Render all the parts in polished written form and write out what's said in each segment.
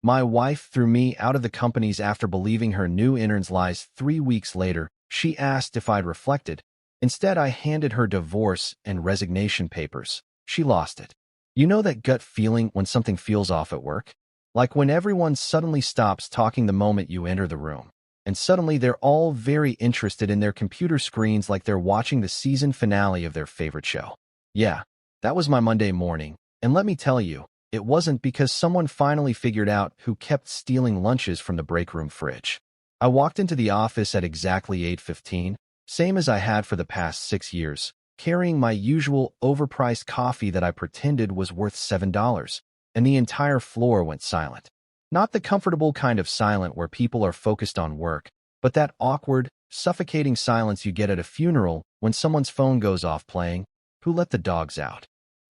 My wife threw me out of the companies after believing her new intern's lies 3 weeks later. She asked if I'd reflected. Instead, I handed her divorce and resignation papers. She lost it. You know that gut feeling when something feels off at work? Like when everyone suddenly stops talking the moment you enter the room. And suddenly they're all very interested in their computer screens like they're watching the season finale of their favorite show. Yeah, that was my Monday morning. And let me tell you, it wasn't because someone finally figured out who kept stealing lunches from the break room fridge. I walked into the office at exactly 8:15, same as I had for the past 6 years, carrying my usual overpriced coffee that I pretended was worth $7, and the entire floor went silent. Not the comfortable kind of silent where people are focused on work, but that awkward, suffocating silence you get at a funeral when someone's phone goes off playing, "Who let the dogs out?"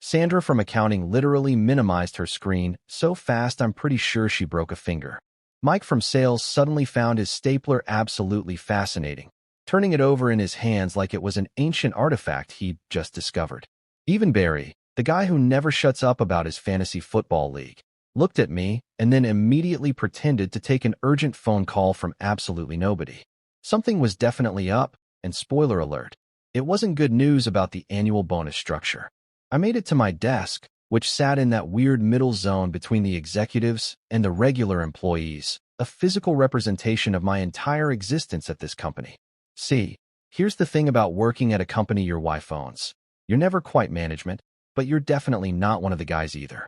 Sandra from accounting literally minimized her screen so fast I'm pretty sure she broke a finger. Mike from sales suddenly found his stapler absolutely fascinating, turning it over in his hands like it was an ancient artifact he'd just discovered. Even Barry, the guy who never shuts up about his fantasy football league, looked at me and then immediately pretended to take an urgent phone call from absolutely nobody. Something was definitely up, and spoiler alert, it wasn't good news about the annual bonus structure. I made it to my desk, which sat in that weird middle zone between the executives and the regular employees, a physical representation of my entire existence at this company. See, here's the thing about working at a company your wife owns. You're never quite management, but you're definitely not one of the guys either.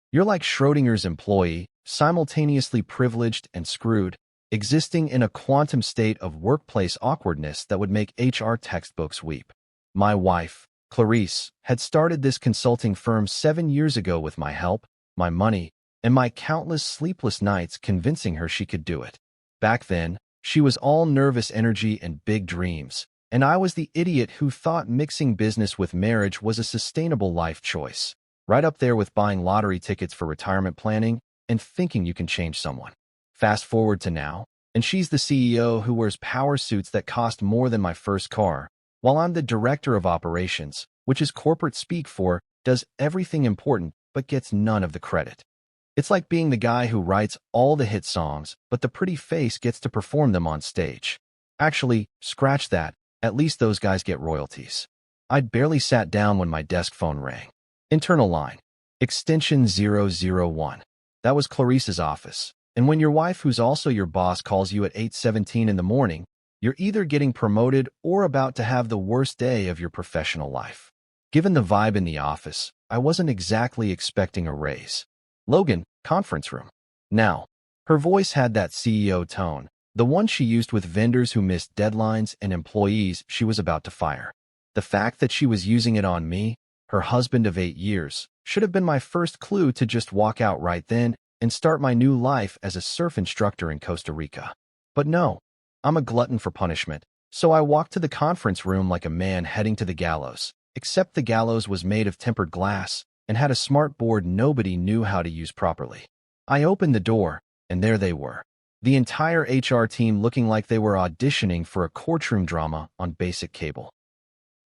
You're like Schrodinger's employee, simultaneously privileged and screwed, existing in a quantum state of workplace awkwardness that would make HR textbooks weep. My wife, Clarice, had started this consulting firm 7 years ago with my help, my money, and my countless sleepless nights convincing her she could do it. Back then, she was all nervous energy and big dreams, and I was the idiot who thought mixing business with marriage was a sustainable life choice, right up there with buying lottery tickets for retirement planning and thinking you can change someone. Fast forward to now, and she's the CEO who wears power suits that cost more than my first car, while I'm the director of operations, which is corporate speak for does everything important but gets none of the credit. It's like being the guy who writes all the hit songs, but the pretty face gets to perform them on stage. Actually, scratch that, at least those guys get royalties. I'd barely sat down when my desk phone rang. Internal line. Extension 001. That was Clarice's office. And when your wife, who's also your boss, calls you at 8:17 in the morning, you're either getting promoted or about to have the worst day of your professional life. Given the vibe in the office, I wasn't exactly expecting a raise. Logan, conference room. Now, her voice had that CEO tone, the one she used with vendors who missed deadlines and employees she was about to fire. The fact that she was using it on me, her husband of 8 years, should have been my first clue to just walk out right then and start my new life as a surf instructor in Costa Rica. But no. I'm a glutton for punishment, so I walked to the conference room like a man heading to the gallows, except the gallows was made of tempered glass and had a smart board nobody knew how to use properly. I opened the door, and there they were, the entire HR team looking like they were auditioning for a courtroom drama on basic cable.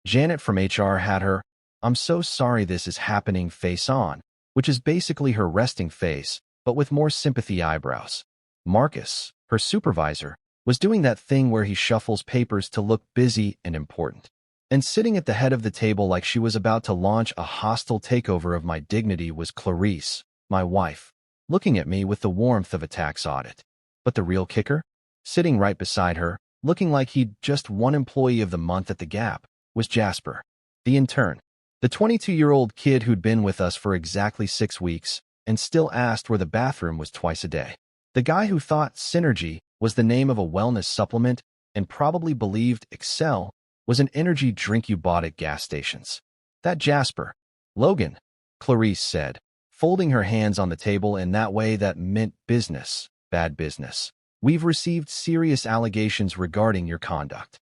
Janet from HR had her, "I'm so sorry this is happening" face on, which is basically her resting face, but with more sympathy eyebrows. Marcus, her supervisor, was doing that thing where he shuffles papers to look busy and important. And sitting at the head of the table like she was about to launch a hostile takeover of my dignity was Clarice, my wife, looking at me with the warmth of a tax audit. But the real kicker? Sitting right beside her, looking like he'd just won Employee of the Month at the Gap, was Jasper, the intern, the 22-year-old kid who'd been with us for exactly 6 weeks and still asked where the bathroom was twice a day. The guy who thought Synergy was the name of a wellness supplement and probably believed Excel was an energy drink you bought at gas stations. That Jasper. Logan, Clarice said, folding her hands on the table in that way that meant business, bad business. "We've received serious allegations regarding your conduct."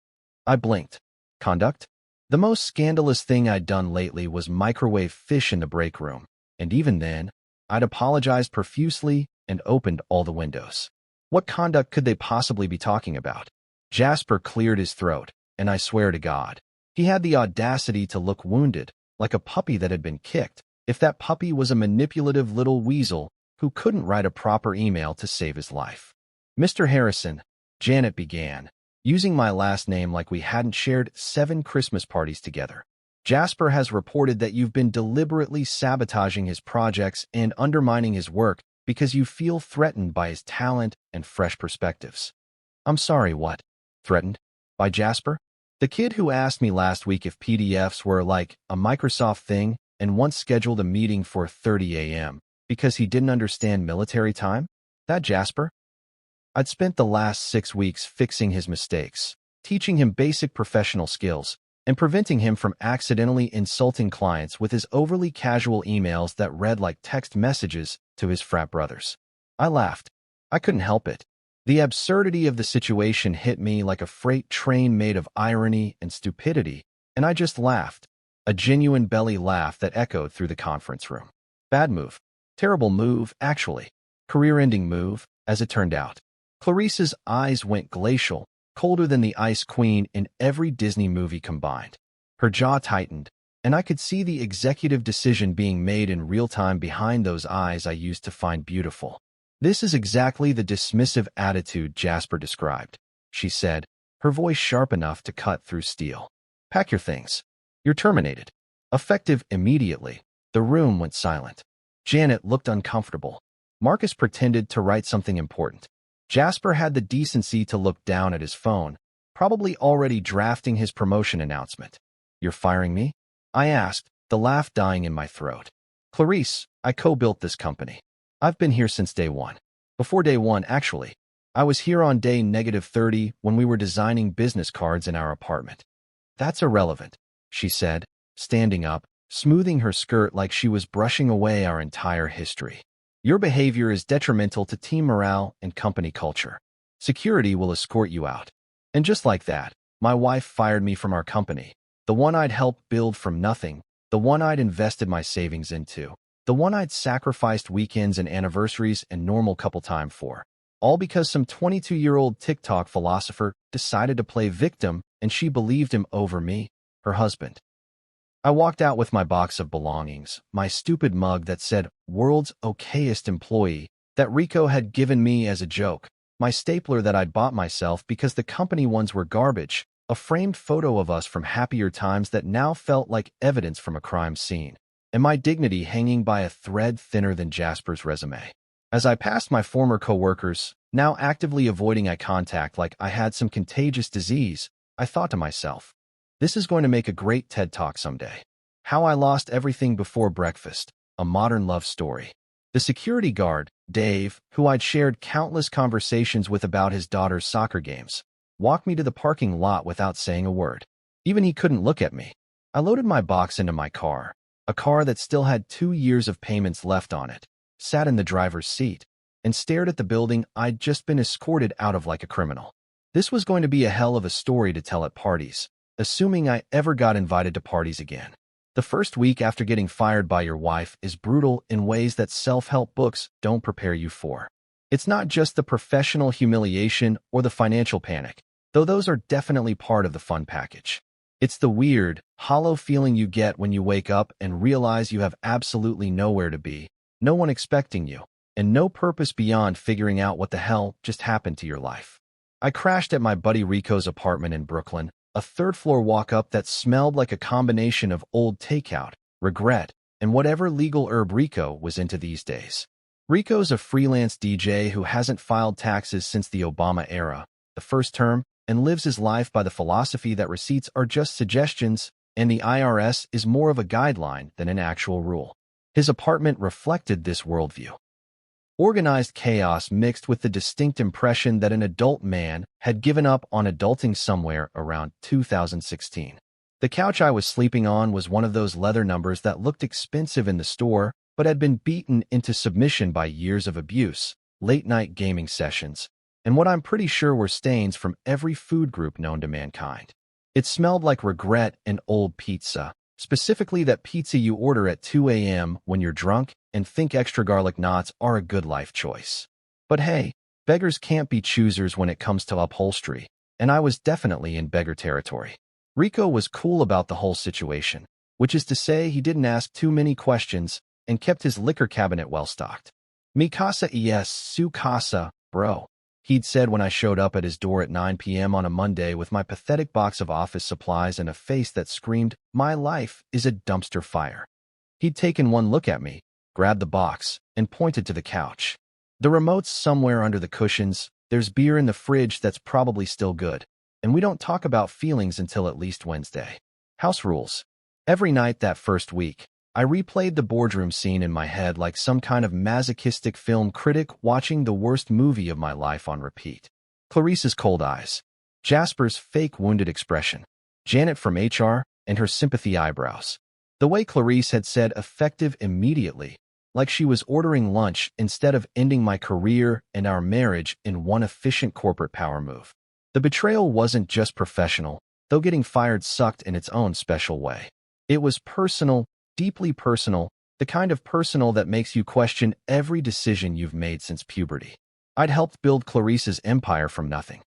I blinked. Conduct? The most scandalous thing I'd done lately was microwave fish in the break room, and even then, I'd apologized profusely and opened all the windows. What conduct could they possibly be talking about? Jasper cleared his throat, and I swear to God, he had the audacity to look wounded, like a puppy that had been kicked, if that puppy was a manipulative little weasel who couldn't write a proper email to save his life. Mr. Harrison, Janet began, using my last name like we hadn't shared 7 Christmas parties together. Jasper has reported that you've been deliberately sabotaging his projects and undermining his work because you feel threatened by his talent and fresh perspectives. I'm sorry, what? Threatened? By Jasper? The kid who asked me last week if PDFs were like a Microsoft thing and once scheduled a meeting for 30 a.m. because he didn't understand military time? That Jasper? I'd spent the last 6 weeks fixing his mistakes, teaching him basic professional skills, and preventing him from accidentally insulting clients with his overly casual emails that read like text messages to his frat brothers. I laughed. I couldn't help it. The absurdity of the situation hit me like a freight train made of irony and stupidity, and I just laughed, a genuine belly laugh that echoed through the conference room. Bad move. Terrible move, actually. Career-ending move, as it turned out. Clarice's eyes went glacial, colder than the Ice Queen in every Disney movie combined. Her jaw tightened, and I could see the executive decision being made in real time behind those eyes I used to find beautiful. This is exactly the dismissive attitude Jasper described, she said, her voice sharp enough to cut through steel. Pack your things. You're terminated. Effective immediately. The room went silent. Janet looked uncomfortable. Marcus pretended to write something important. Jasper had the decency to look down at his phone, probably already drafting his promotion announcement. You're firing me? I asked, the laugh dying in my throat. Clarice, I co-built this company. I've been here since day one. Before day one, actually. I was here on day -30 when we were designing business cards in our apartment. That's irrelevant, she said, standing up, smoothing her skirt like she was brushing away our entire history. Your behavior is detrimental to team morale and company culture. Security will escort you out. And just like that, my wife fired me from our company, the one I'd helped build from nothing, the one I'd invested my savings into, the one I'd sacrificed weekends and anniversaries and normal couple time for, all because some 22-year-old TikTok philosopher decided to play victim and she believed him over me, her husband. I walked out with my box of belongings, my stupid mug that said, "World's okayest employee," that Rico had given me as a joke, my stapler that I'd bought myself because the company ones were garbage, a framed photo of us from happier times that now felt like evidence from a crime scene, and my dignity hanging by a thread thinner than Jasper's resume. As I passed my former coworkers, now actively avoiding eye contact like I had some contagious disease, I thought to myself, this is going to make a great TED Talk someday. How I Lost Everything Before Breakfast, a modern love story. The security guard, Dave, who I'd shared countless conversations with about his daughter's soccer games, walked me to the parking lot without saying a word. Even he couldn't look at me. I loaded my box into my car, a car that still had 2 years of payments left on it, sat in the driver's seat, and stared at the building I'd just been escorted out of like a criminal. This was going to be a hell of a story to tell at parties, assuming I ever got invited to parties again. The first week after getting fired by your wife is brutal in ways that self-help books don't prepare you for. It's not just the professional humiliation or the financial panic, though those are definitely part of the fun package. It's the weird, hollow feeling you get when you wake up and realize you have absolutely nowhere to be, no one expecting you, and no purpose beyond figuring out what the hell just happened to your life. I crashed at my buddy Rico's apartment in Brooklyn, a third-floor walk-up that smelled like a combination of old takeout, regret, and whatever legal herb Rico was into these days. Rico's a freelance DJ who hasn't filed taxes since the Obama era, the first term, and lives his life by the philosophy that receipts are just suggestions and the IRS is more of a guideline than an actual rule. His apartment reflected this worldview. Organized chaos mixed with the distinct impression that an adult man had given up on adulting somewhere around 2016. The couch I was sleeping on was one of those leather numbers that looked expensive in the store but had been beaten into submission by years of abuse, late-night gaming sessions, and what I'm pretty sure were stains from every food group known to mankind. It smelled like regret and old pizza, specifically that pizza you order at 2 a.m. when you're drunk and think extra garlic knots are a good life choice. But hey, beggars can't be choosers when it comes to upholstery, and I was definitely in beggar territory. Rico was cool about the whole situation, which is to say he didn't ask too many questions and kept his liquor cabinet well stocked. Mi casa es su casa, bro. He'd said when I showed up at his door at 9 p.m. on a Monday with my pathetic box of office supplies and a face that screamed, "My life is a dumpster fire." He'd taken one look at me, grabbed the box, and pointed to the couch. "The remote's somewhere under the cushions. There's beer in the fridge that's probably still good. And we don't talk about feelings until at least Wednesday." House rules. Every night that first week, I replayed the boardroom scene in my head like some kind of masochistic film critic watching the worst movie of my life on repeat. Clarice's cold eyes, Jasper's fake wounded expression, Janet from HR and her sympathy eyebrows. The way Clarice had said effective immediately, like she was ordering lunch instead of ending my career and our marriage in one efficient corporate power move. The betrayal wasn't just professional, though getting fired sucked in its own special way. It was personal, deeply personal, the kind of personal that makes you question every decision you've made since puberty. I'd helped build Clarice's empire from nothing.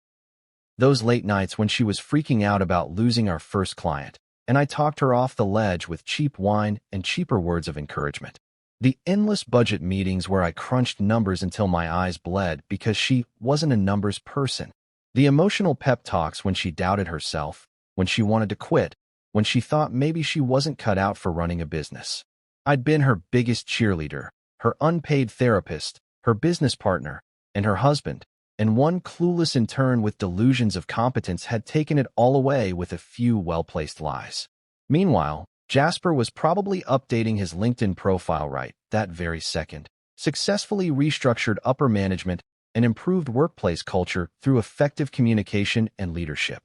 Those late nights when she was freaking out about losing our first client, and I talked her off the ledge with cheap wine and cheaper words of encouragement. The endless budget meetings where I crunched numbers until my eyes bled because she wasn't a numbers person. The emotional pep talks when she doubted herself, when she wanted to quit, when she thought maybe she wasn't cut out for running a business. I'd been her biggest cheerleader, her unpaid therapist, her business partner, and her husband, and one clueless intern with delusions of competence had taken it all away with a few well-placed lies. Meanwhile, Jasper was probably updating his LinkedIn profile right that very second, successfully restructured upper management and improved workplace culture through effective communication and leadership.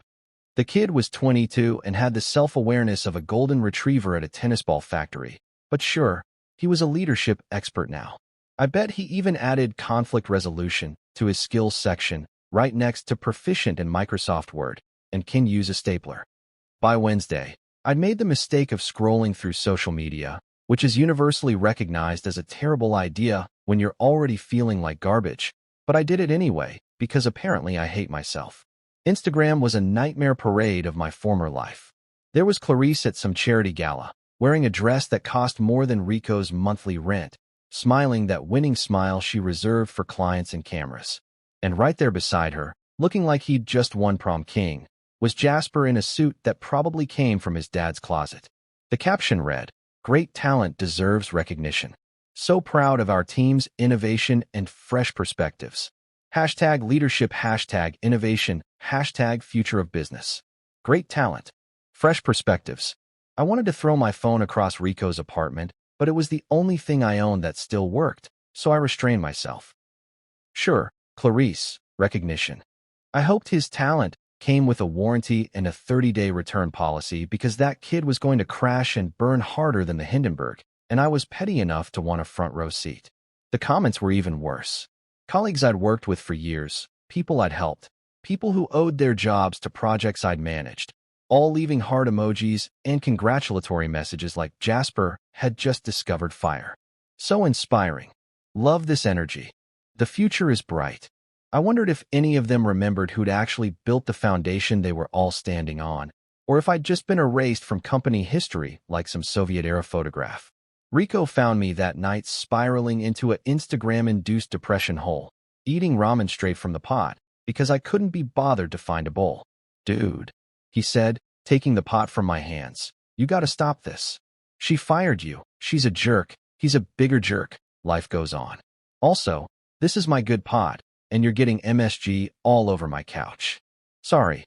The kid was 22 and had the self-awareness of a golden retriever at a tennis ball factory. But sure, he was a leadership expert now. I bet he even added conflict resolution to his skills section, right next to proficient in Microsoft Word, and can use a stapler. By Wednesday, I'd made the mistake of scrolling through social media, which is universally recognized as a terrible idea when you're already feeling like garbage. But I did it anyway, because apparently I hate myself. Instagram was a nightmare parade of my former life. There was Clarice at some charity gala, wearing a dress that cost more than Rico's monthly rent, smiling that winning smile she reserved for clients and cameras. And right there beside her, looking like he'd just won prom king, was Jasper in a suit that probably came from his dad's closet. The caption read, "Great talent deserves recognition. So proud of our team's innovation and fresh perspectives. Hashtag leadership, hashtag innovation, hashtag future of business. Great talent. Fresh perspectives." I wanted to throw my phone across Rico's apartment, but it was the only thing I owned that still worked, so I restrained myself. Sure, Clarice, recognition. I hoped his talent came with a warranty and a 30-day return policy because that kid was going to crash and burn harder than the Hindenburg, and I was petty enough to want a front row seat. The comments were even worse. Colleagues I'd worked with for years, people I'd helped, people who owed their jobs to projects I'd managed, all leaving heart emojis and congratulatory messages like Jasper had just discovered fire. So inspiring. Love this energy. The future is bright. I wondered if any of them remembered who'd actually built the foundation they were all standing on, or if I'd just been erased from company history like some Soviet-era photograph. Rico found me that night spiraling into an Instagram-induced depression hole, eating ramen straight from the pot, because I couldn't be bothered to find a bowl. "Dude," he said, taking the pot from my hands, "you gotta stop this. She fired you. She's a jerk. He's a bigger jerk. Life goes on. Also, this is my good pot, and you're getting MSG all over my couch." "Sorry,"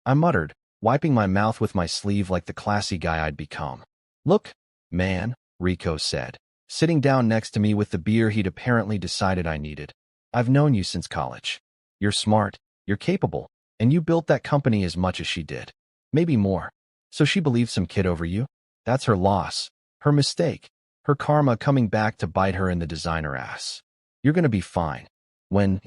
I muttered, wiping my mouth with my sleeve like the classy guy I'd become. "Look, man," Rico said, sitting down next to me with the beer he'd apparently decided I needed. "I've known you since college. You're smart, you're capable, and you built that company as much as she did. Maybe more. So she believed some kid over you? That's her loss, her mistake, her karma coming back to bite her in the designer ass. You're gonna be fine." When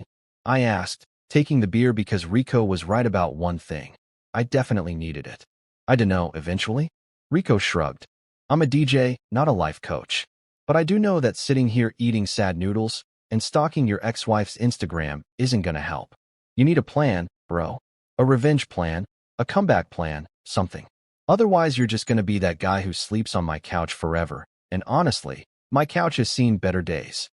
I asked, taking the beer because Rico was right about one thing. I definitely needed it. "I dunno, eventually?" Rico shrugged. "I'm a DJ, not a life coach. But I do know that sitting here eating sad noodles and stalking your ex-wife's Instagram isn't gonna help. You need a plan, bro. A revenge plan, a comeback plan, something. Otherwise, you're just gonna be that guy who sleeps on my couch forever, and honestly, my couch has seen better days."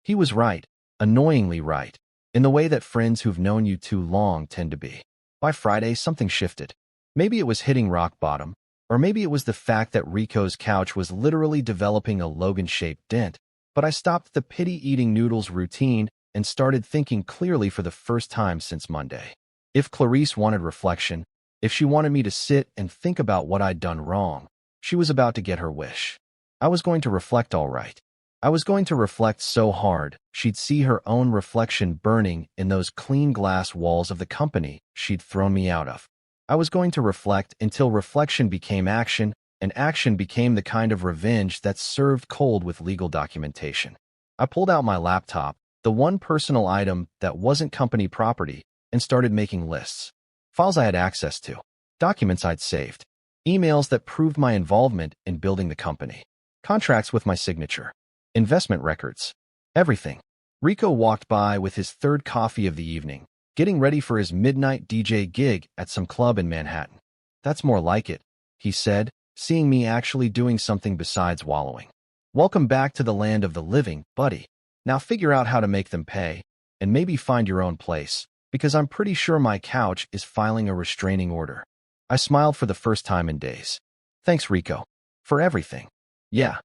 He was right, annoyingly right, in the way that friends who've known you too long tend to be. By Friday, something shifted. Maybe it was hitting rock bottom, or maybe it was the fact that Rico's couch was literally developing a Logan-shaped dent, but I stopped the pity-eating noodles routine and started thinking clearly for the first time since Monday. If Clarice wanted reflection, if she wanted me to sit and think about what I'd done wrong, she was about to get her wish. I was going to reflect all right. I was going to reflect so hard she'd see her own reflection burning in those clean glass walls of the company she'd thrown me out of. I was going to reflect until reflection became action, and action became the kind of revenge that's served cold with legal documentation. I pulled out my laptop, the one personal item that wasn't company property, and started making lists. Files I had access to, documents I'd saved, emails that proved my involvement in building the company, contracts with my signature, investment records, everything. Rico walked by with his third coffee of the evening, getting ready for his midnight DJ gig at some club in Manhattan. "That's more like it," he said, seeing me actually doing something besides wallowing. "Welcome back to the land of the living, buddy. Now figure out how to make them pay, and maybe find your own place, because I'm pretty sure my couch is filing a restraining order." I smiled for the first time in days. "Thanks, Rico. For everything." Yeah,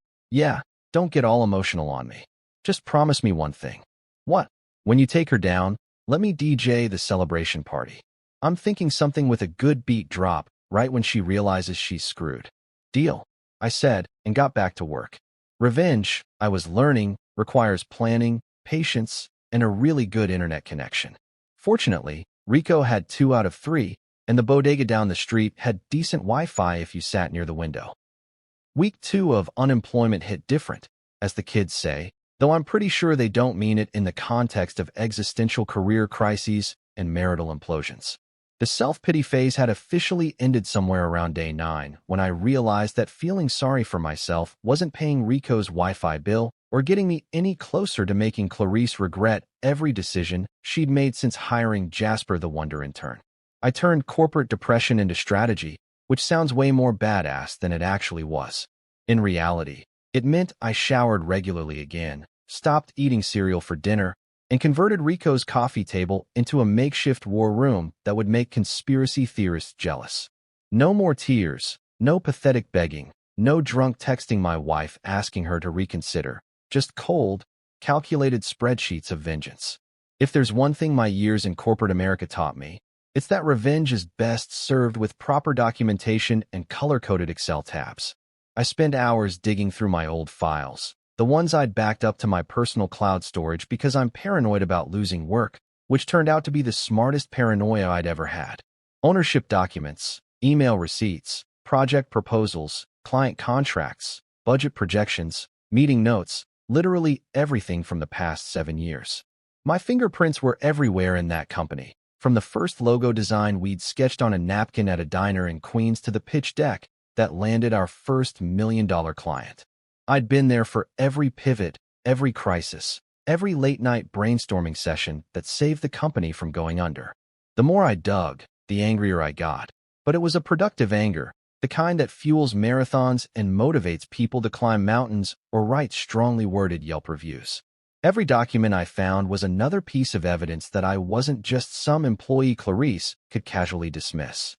don't get all emotional on me. Just promise me one thing." "What?" "When you take her down, let me DJ the celebration party. I'm thinking something with a good beat drop right when she realizes she's screwed." "Deal," I said, and got back to work. Revenge, I was learning, requires planning, patience, and a really good internet connection. Fortunately, Rico had 2 out of 3, and the bodega down the street had decent Wi-Fi if you sat near the window. Week 2 of unemployment hit different, as the kids say, though I'm pretty sure they don't mean it in the context of existential career crises and marital implosions. The self-pity phase had officially ended somewhere around day 9 when I realized that feeling sorry for myself wasn't paying Rico's Wi-Fi bill or getting me any closer to making Clarice regret every decision she'd made since hiring Jasper the Wonder Intern. I turned corporate depression into strategy, which sounds way more badass than it actually was. In reality, it meant I showered regularly again, stopped eating cereal for dinner, and converted Rico's coffee table into a makeshift war room that would make conspiracy theorists jealous. No more tears, no pathetic begging, no drunk texting my wife asking her to reconsider, just cold, calculated spreadsheets of vengeance. If there's one thing my years in corporate America taught me, it's that revenge is best served with proper documentation and color-coded Excel tabs. I spent hours digging through my old files, the ones I'd backed up to my personal cloud storage because I'm paranoid about losing work, which turned out to be the smartest paranoia I'd ever had. Ownership documents, email receipts, project proposals, client contracts, budget projections, meeting notes, literally everything from the past 7 years. My fingerprints were everywhere in that company. From the first logo design we'd sketched on a napkin at a diner in Queens to the pitch deck that landed our first million-dollar client. I'd been there for every pivot, every crisis, every late-night brainstorming session that saved the company from going under. The more I dug, the angrier I got. But it was a productive anger, the kind that fuels marathons and motivates people to climb mountains or write strongly worded Yelp reviews. Every document I found was another piece of evidence that I wasn't just some employee Clarice could casually dismiss.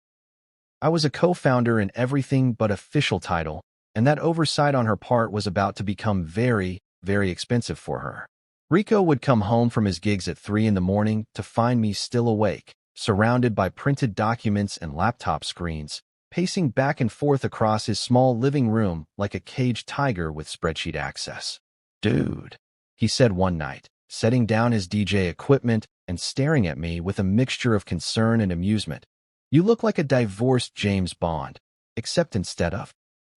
I was a co-founder in everything but official title, and that oversight on her part was about to become very, very expensive for her. Rico would come home from his gigs at 3 in the morning to find me still awake, surrounded by printed documents and laptop screens, pacing back and forth across his small living room like a caged tiger with spreadsheet access. "Dude," he said one night, setting down his DJ equipment and staring at me with a mixture of concern and amusement. "You look like a divorced James Bond, except instead of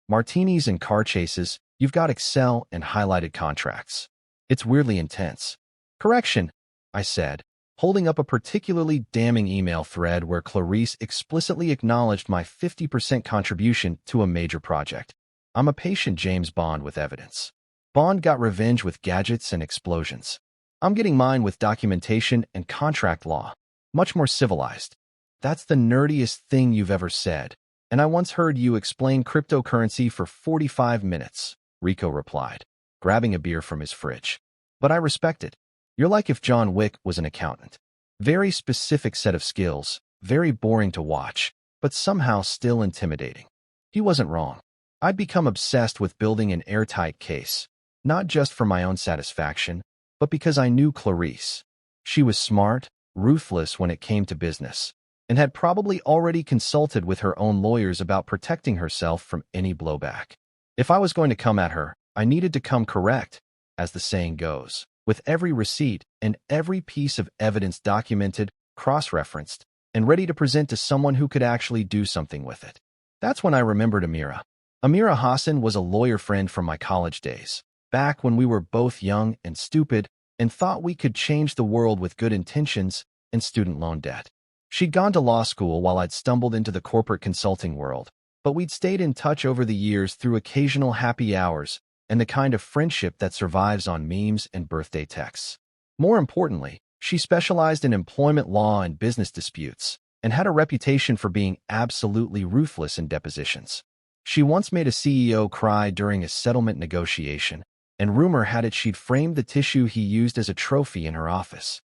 martinis and car chases, you've got Excel and highlighted contracts. It's weirdly intense." "Correction," I said, holding up a particularly damning email thread where Clarice explicitly acknowledged my 50% contribution to a major project. "I'm a patient James Bond with evidence. Bond got revenge with gadgets and explosions. I'm getting mine with documentation and contract law. Much more civilized." "That's the nerdiest thing you've ever said, and I once heard you explain cryptocurrency for 45 minutes, Rico replied, grabbing a beer from his fridge. but I respect it. You're like if John Wick was an accountant. Very specific set of skills, very boring to watch, but somehow still intimidating. He wasn't wrong. I'd become obsessed with building an airtight case, not just for my own satisfaction, but because I knew Clarice. She was smart, ruthless when it came to business, and had probably already consulted with her own lawyers about protecting herself from any blowback. If I was going to come at her, I needed to come correct, as the saying goes, with every receipt and every piece of evidence documented, cross-referenced, and ready to present to someone who could actually do something with it. That's when I remembered Amira. Amira Hassan was a lawyer friend from my college days, back when we were both young and stupid and thought we could change the world with good intentions and student loan debt. She'd gone to law school while I'd stumbled into the corporate consulting world, but we'd stayed in touch over the years through occasional happy hours and the kind of friendship that survives on memes and birthday texts. More importantly, she specialized in employment law and business disputes and had a reputation for being absolutely ruthless in depositions. She once made a CEO cry during a settlement negotiation, and rumor had it she'd framed the tissue he used as a trophy in her office.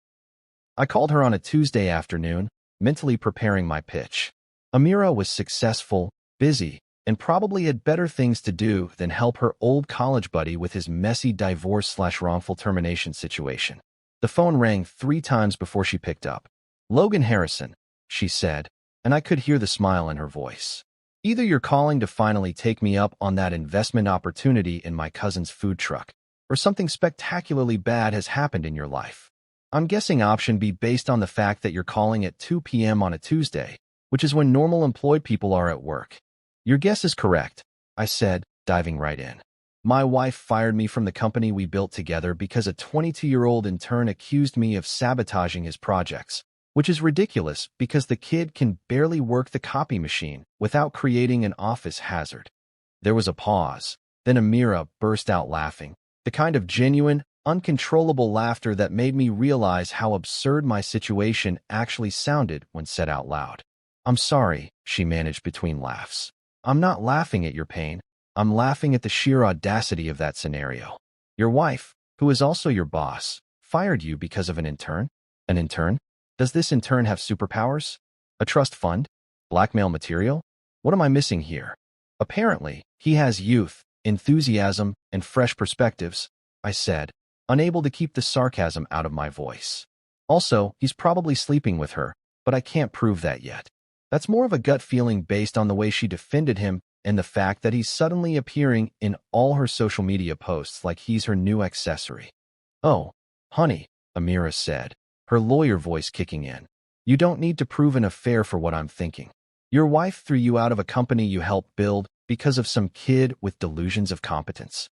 I called her on a Tuesday afternoon, mentally preparing my pitch. Amira was successful, busy, and probably had better things to do than help her old college buddy with his messy divorce/wrongful termination situation. The phone rang 3 times before she picked up. "Logan Harrison," she said, and I could hear the smile in her voice. "Either you're calling to finally take me up on that investment opportunity in my cousin's food truck, or something spectacularly bad has happened in your life. I'm guessing option B based on the fact that you're calling at 2 p.m. on a Tuesday, which is when normal employed people are at work." "Your guess is correct," I said, diving right in. "My wife fired me from the company we built together because a 22-year-old intern accused me of sabotaging his projects, which is ridiculous because the kid can barely work the copy machine without creating an office hazard." There was a pause. Then Amira burst out laughing, the kind of genuine, uncontrollable laughter that made me realize how absurd my situation actually sounded when said out loud. "I'm sorry," she managed between laughs. "I'm not laughing at your pain. I'm laughing at the sheer audacity of that scenario. Your wife, who is also your boss, fired you because of an intern? An intern? Does this intern have superpowers? A trust fund? Blackmail material? What am I missing here?" "Apparently, he has youth, enthusiasm, and fresh perspectives," I said, unable to keep the sarcasm out of my voice. "Also, he's probably sleeping with her, but I can't prove that yet. That's more of a gut feeling based on the way she defended him and the fact that he's suddenly appearing in all her social media posts like he's her new accessory." "Oh, honey," Amira said, her lawyer voice kicking in. "You don't need to prove an affair for what I'm thinking. Your wife threw you out of a company you helped build because of some kid with delusions of competence.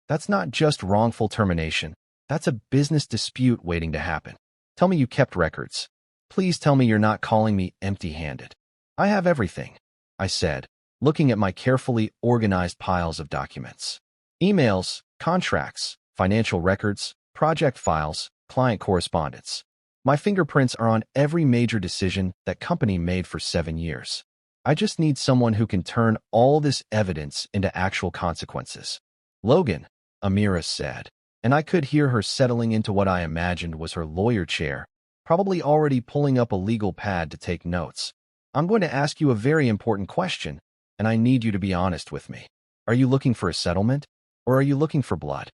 That's not just wrongful termination. That's a business dispute waiting to happen. Tell me you kept records. Please tell me you're not calling me empty-handed." "I have everything," I said, looking at my carefully organized piles of documents. Emails, contracts, financial records, project files, client correspondence. My fingerprints are on every major decision that company made for 7 years. I just need someone who can turn all this evidence into actual consequences. "Logan," Amira said, and I could hear her settling into what I imagined was her lawyer chair, probably already pulling up a legal pad to take notes. "I'm going to ask you a very important question, and I need you to be honest with me. Are you looking for a settlement, or are you looking for blood?"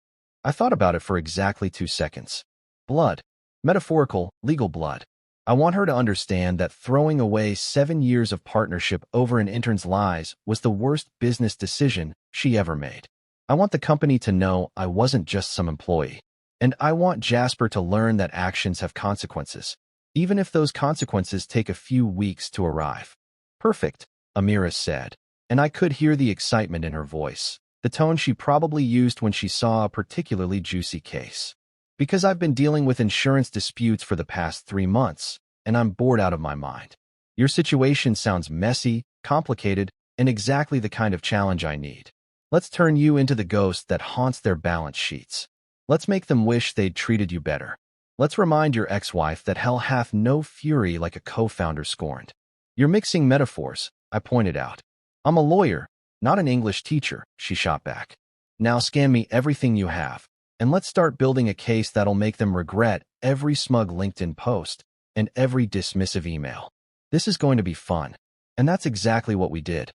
I thought about it for exactly 2 seconds. Blood. Metaphorical, legal blood. I want her to understand that throwing away 7 years of partnership over an intern's lies was the worst business decision she ever made. I want the company to know I wasn't just some employee. And I want Jasper to learn that actions have consequences, even if those consequences take a few weeks to arrive. "Perfect," Amira said, and I could hear the excitement in her voice, the tone she probably used when she saw a particularly juicy case. "Because I've been dealing with insurance disputes for the past 3 months, and I'm bored out of my mind. Your situation sounds messy, complicated, and exactly the kind of challenge I need. Let's turn you into the ghost that haunts their balance sheets. Let's make them wish they'd treated you better. Let's remind your ex-wife that hell hath no fury like a co-founder scorned." "You're mixing metaphors," I pointed out. "I'm a lawyer, not an English teacher," she shot back. "Now scan me everything you have. And let's start building a case that'll make them regret every smug LinkedIn post and every dismissive email. This is going to be fun. And that's exactly what we did.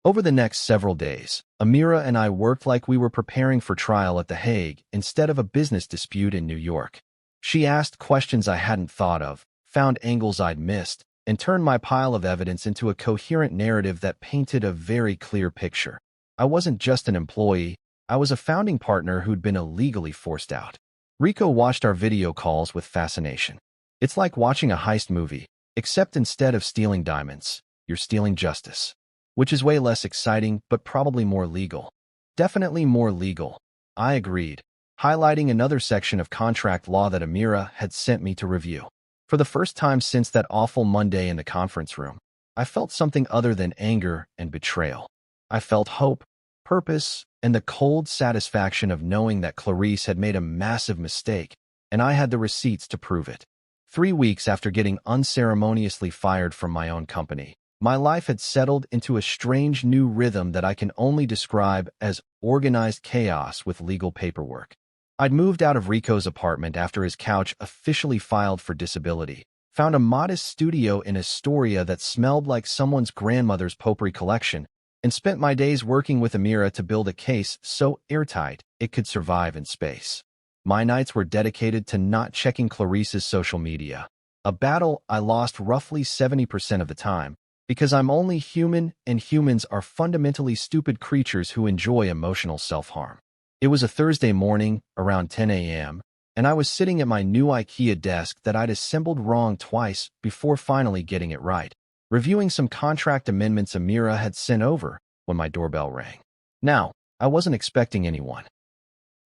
Over the next several days, Amira and I worked like we were preparing for trial at The Hague instead of a business dispute in New York. She asked questions I hadn't thought of, found angles I'd missed, and turned my pile of evidence into a coherent narrative that painted a very clear picture. I wasn't just an employee, I was a founding partner who'd been illegally forced out. Rico watched our video calls with fascination. It's like watching a heist movie, except instead of stealing diamonds, you're stealing justice. Which is way less exciting, but probably more legal. Definitely more legal. I agreed, highlighting another section of contract law that Amira had sent me to review. For the first time since that awful Monday in the conference room, I felt something other than anger and betrayal. I felt hope, purpose, and the cold satisfaction of knowing that Clarice had made a massive mistake, and I had the receipts to prove it. 3 weeks after getting unceremoniously fired from my own company, my life had settled into a strange new rhythm that I can only describe as organized chaos with legal paperwork. I'd moved out of Rico's apartment after his couch officially filed for disability, found a modest studio in Astoria that smelled like someone's grandmother's potpourri collection, and spent my days working with Amira to build a case so airtight it could survive in space. My nights were dedicated to not checking Clarice's social media, a battle I lost roughly 70% of the time, because I'm only human and humans are fundamentally stupid creatures who enjoy emotional self-harm. It was a Thursday morning, around 10 a.m., and I was sitting at my new IKEA desk that I'd assembled wrong twice before finally getting it right, reviewing some contract amendments Amira had sent over when my doorbell rang. Now, I wasn't expecting anyone.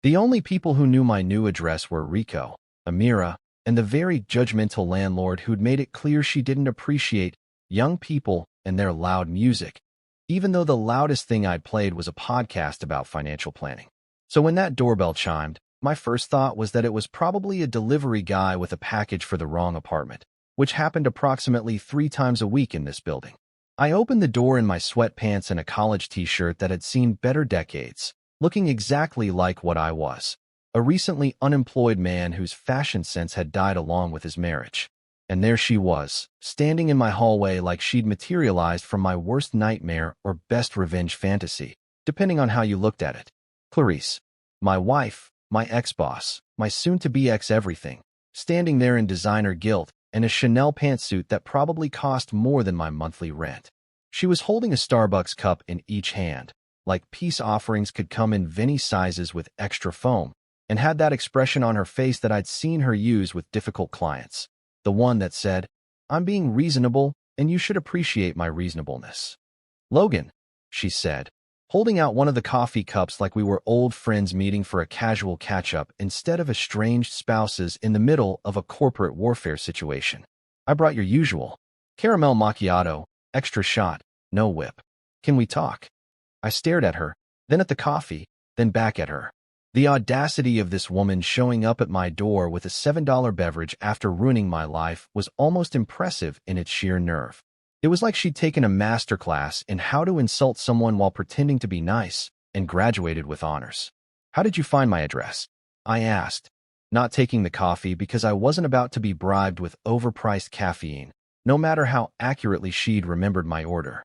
The only people who knew my new address were Rico, Amira, and the very judgmental landlord who'd made it clear she didn't appreciate young people and their loud music, even though the loudest thing I'd played was a podcast about financial planning. So when that doorbell chimed, my first thought was that it was probably a delivery guy with a package for the wrong apartment, which happened approximately 3 times a week in this building. I opened the door in my sweatpants and a college t-shirt that had seen better decades, looking exactly like what I was, a recently unemployed man whose fashion sense had died along with his marriage. And there she was, standing in my hallway like she'd materialized from my worst nightmare or best revenge fantasy, depending on how you looked at it. Clarice, my wife, my ex-boss, my soon-to-be ex-everything, standing there in designer gilt and a Chanel pantsuit that probably cost more than my monthly rent. She was holding a Starbucks cup in each hand, like peace offerings could come in many sizes with extra foam, and had that expression on her face that I'd seen her use with difficult clients. The one that said, "I'm being reasonable, and you should appreciate my reasonableness." "Logan," she said, holding out one of the coffee cups like we were old friends meeting for a casual catch-up instead of estranged spouses in the middle of a corporate warfare situation. "I brought your usual. Caramel macchiato, extra shot, no whip. Can we talk?" I stared at her, then at the coffee, then back at her. The audacity of this woman showing up at my door with a $7 beverage after ruining my life was almost impressive in its sheer nerve. It was like she'd taken a masterclass in how to insult someone while pretending to be nice and graduated with honors. "How did you find my address?" I asked, not taking the coffee because I wasn't about to be bribed with overpriced caffeine, no matter how accurately she'd remembered my order.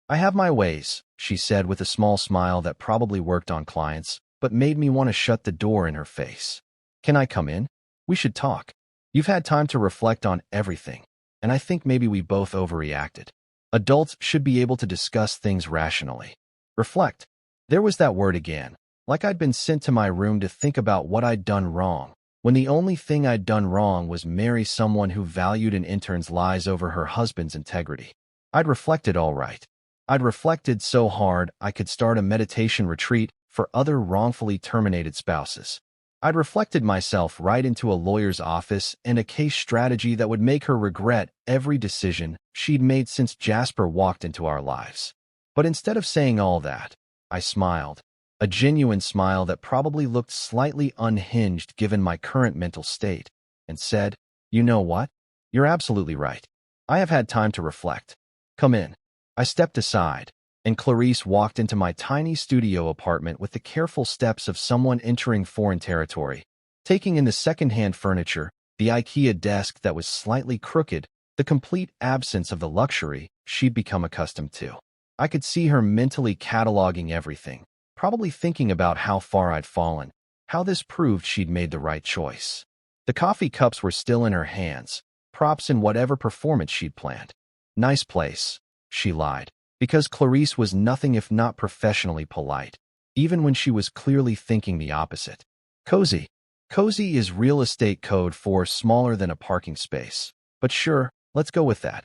"I have my ways," she said with a small smile that probably worked on clients, but made me want to shut the door in her face. "Can I come in? We should talk. You've had time to reflect on everything, and I think maybe we both overreacted. Adults should be able to discuss things rationally." Reflect. There was that word again, like I'd been sent to my room to think about what I'd done wrong, when the only thing I'd done wrong was marry someone who valued an intern's lies over her husband's integrity. I'd reflected all right. I'd reflected so hard I could start a meditation retreat for other wrongfully terminated spouses. I'd reflected myself right into a lawyer's office and a case strategy that would make her regret every decision she'd made since Jasper walked into our lives. But instead of saying all that, I smiled, a genuine smile that probably looked slightly unhinged given my current mental state, and said, "You know what? You're absolutely right. I have had time to reflect. Come in." I stepped aside, and Clarice walked into my tiny studio apartment with the careful steps of someone entering foreign territory, taking in the second-hand furniture, the IKEA desk that was slightly crooked, the complete absence of the luxury she'd become accustomed to. I could see her mentally cataloging everything, probably thinking about how far I'd fallen, how this proved she'd made the right choice. The coffee cups were still in her hands, props in whatever performance she'd planned. Nice place, she lied, because Clarice was nothing if not professionally polite, even when she was clearly thinking the opposite. Cozy. Cozy is real estate code for smaller than a parking space. But sure, let's go with that,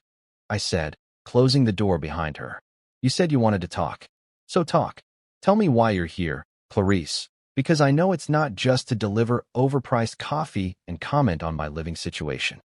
I said, closing the door behind her. You said you wanted to talk. So talk. Tell me why you're here, Clarice, because I know it's not just to deliver overpriced coffee and comment on my living situation.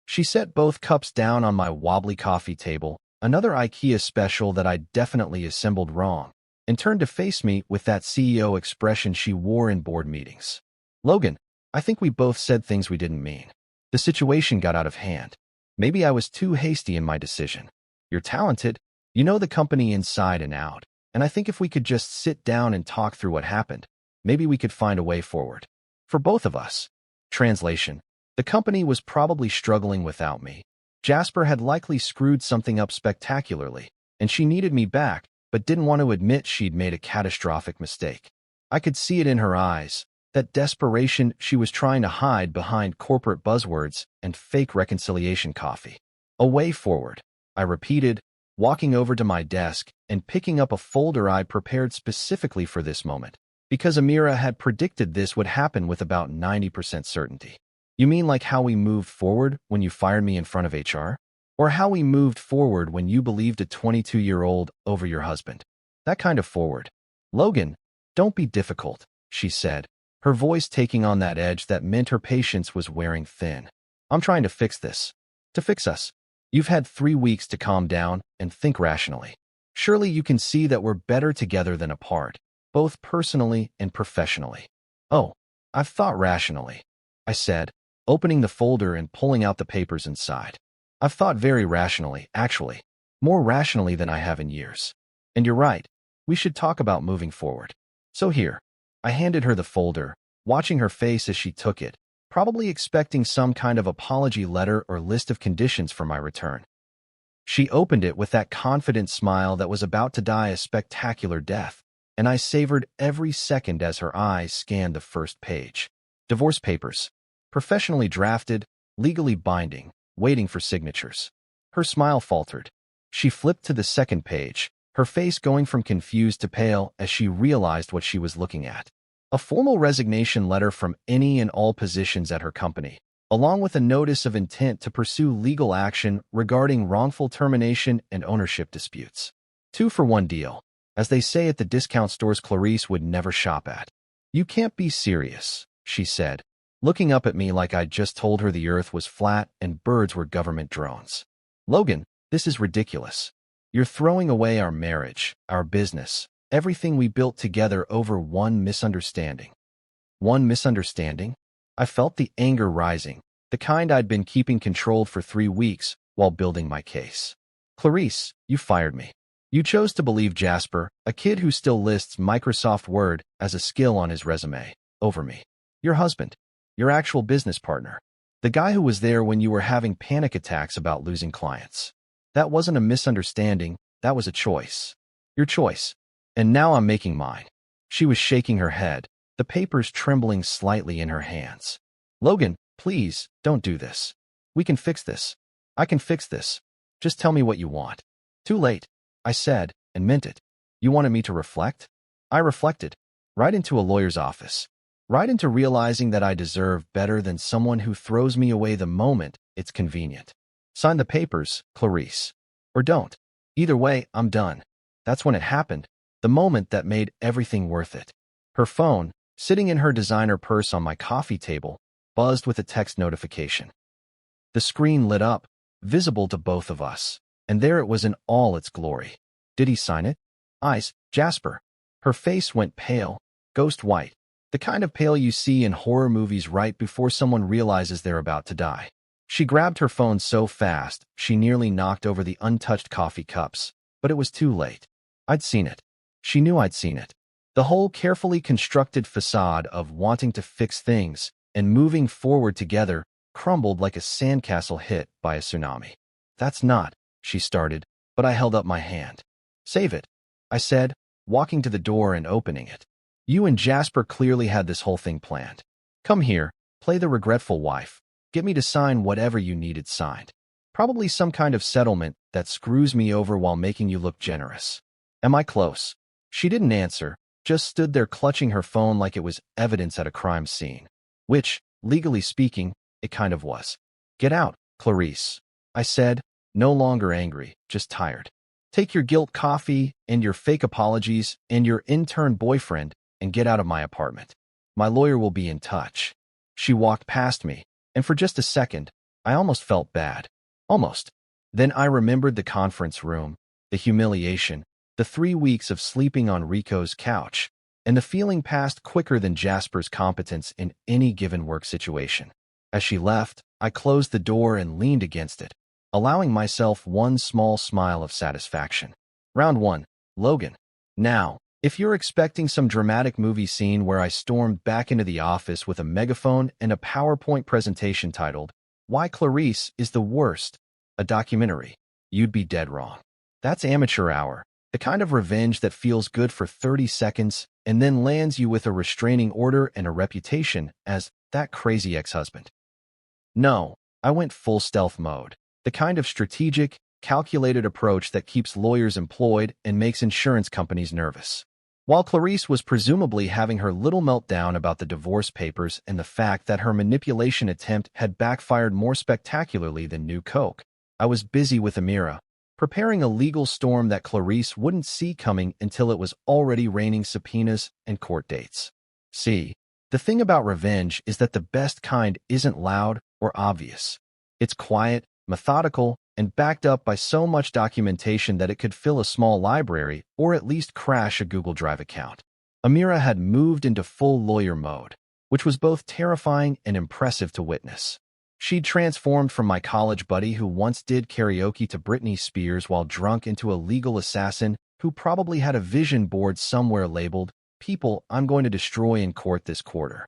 She set both cups down on my wobbly coffee table, another IKEA special that I definitely assembled wrong, and turned to face me with that CEO expression she wore in board meetings. Logan, I think we both said things we didn't mean. The situation got out of hand. Maybe I was too hasty in my decision. You're talented. You know the company inside and out. And I think if we could just sit down and talk through what happened, maybe we could find a way forward. For both of us. Translation. The company was probably struggling without me. Jasper had likely screwed something up spectacularly, and she needed me back, but didn't want to admit she'd made a catastrophic mistake. I could see it in her eyes, that desperation she was trying to hide behind corporate buzzwords and fake reconciliation coffee. A way forward, I repeated, walking over to my desk and picking up a folder I prepared specifically for this moment, because Amira had predicted this would happen with about 90% certainty. You mean like how we moved forward when you fired me in front of HR? Or how we moved forward when you believed a 22-year-old over your husband? That kind of forward. Logan, don't be difficult, she said, her voice taking on that edge that meant her patience was wearing thin. I'm trying to fix this. To fix us. You've had 3 weeks to calm down and think rationally. Surely you can see that we're better together than apart, both personally and professionally. Oh, I've thought rationally, I said, opening the folder and pulling out the papers inside. I've thought very rationally, actually, more rationally than I have in years. And you're right, we should talk about moving forward. So here. I handed her the folder, watching her face as she took it, probably expecting some kind of apology letter or list of conditions for my return. She opened it with that confident smile that was about to die a spectacular death, and I savored every second as her eyes scanned the first page. Divorce papers. Professionally drafted, legally binding, waiting for signatures. Her smile faltered. She flipped to the second page, her face going from confused to pale as she realized what she was looking at. A formal resignation letter from any and all positions at her company, along with a notice of intent to pursue legal action regarding wrongful termination and ownership disputes. 2-for-1 deal, as they say at the discount stores Clarice would never shop at. You can't be serious, she said, looking up at me like I'd just told her the earth was flat and birds were government drones. Logan, this is ridiculous. You're throwing away our marriage, our business, everything we built together over one misunderstanding. One misunderstanding? I felt the anger rising, the kind I'd been keeping controlled for 3 weeks while building my case. Clarice, you fired me. You chose to believe Jasper, a kid who still lists Microsoft Word as a skill on his resume, over me. Your husband, your actual business partner, the guy who was there when you were having panic attacks about losing clients. That wasn't a misunderstanding, that was a choice. Your choice. And now I'm making mine. She was shaking her head, the papers trembling slightly in her hands. Logan, please, don't do this. We can fix this. I can fix this. Just tell me what you want. Too late, I said, and meant it. You wanted me to reflect? I reflected. Right into a lawyer's office. Right into realizing that I deserve better than someone who throws me away the moment it's convenient. Sign the papers, Clarice. Or don't. Either way, I'm done. That's when it happened. The moment that made everything worth it. Her phone, sitting in her designer purse on my coffee table, buzzed with a text notification. The screen lit up, visible to both of us, and there it was in all its glory. Did he sign it? Eyes, Jasper. Her face went pale, ghost white, the kind of pale you see in horror movies right before someone realizes they're about to die. She grabbed her phone so fast, she nearly knocked over the untouched coffee cups, but it was too late. I'd seen it. She knew I'd seen it. The whole carefully constructed facade of wanting to fix things and moving forward together crumbled like a sandcastle hit by a tsunami. That's not, she started, but I held up my hand. Save it, I said, walking to the door and opening it. You and Jasper clearly had this whole thing planned. Come here, play the regretful wife. Get me to sign whatever you needed signed. Probably some kind of settlement that screws me over while making you look generous. Am I close? She didn't answer, just stood there clutching her phone like it was evidence at a crime scene. Which, legally speaking, it kind of was. Get out, Clarice, I said, no longer angry, just tired. Take your guilt coffee and your fake apologies and your intern boyfriend and get out of my apartment. My lawyer will be in touch. She walked past me, and for just a second, I almost felt bad. Almost. Then I remembered the conference room, the humiliation, the 3 weeks of sleeping on Rico's couch, and the feeling passed quicker than Jasper's competence in any given work situation. As she left, I closed the door and leaned against it, allowing myself one small smile of satisfaction. Round 1. Logan. Now, if you're expecting some dramatic movie scene where I stormed back into the office with a megaphone and a PowerPoint presentation titled, Why Clarice is the Worst, a documentary, you'd be dead wrong. That's amateur hour, the kind of revenge that feels good for 30 seconds and then lands you with a restraining order and a reputation as that crazy ex-husband. No, I went full stealth mode, the kind of strategic, calculated approach that keeps lawyers employed and makes insurance companies nervous. While Clarice was presumably having her little meltdown about the divorce papers and the fact that her manipulation attempt had backfired more spectacularly than New Coke, I was busy with Amira, preparing a legal storm that Clarice wouldn't see coming until it was already raining subpoenas and court dates. See, the thing about revenge is that the best kind isn't loud or obvious. It's quiet, methodical, and backed up by so much documentation that it could fill a small library or at least crash a Google Drive account. Amira had moved into full lawyer mode, which was both terrifying and impressive to witness. She'd transformed from my college buddy who once did karaoke to Britney Spears while drunk into a legal assassin who probably had a vision board somewhere labeled, People I'm going to destroy in court this quarter.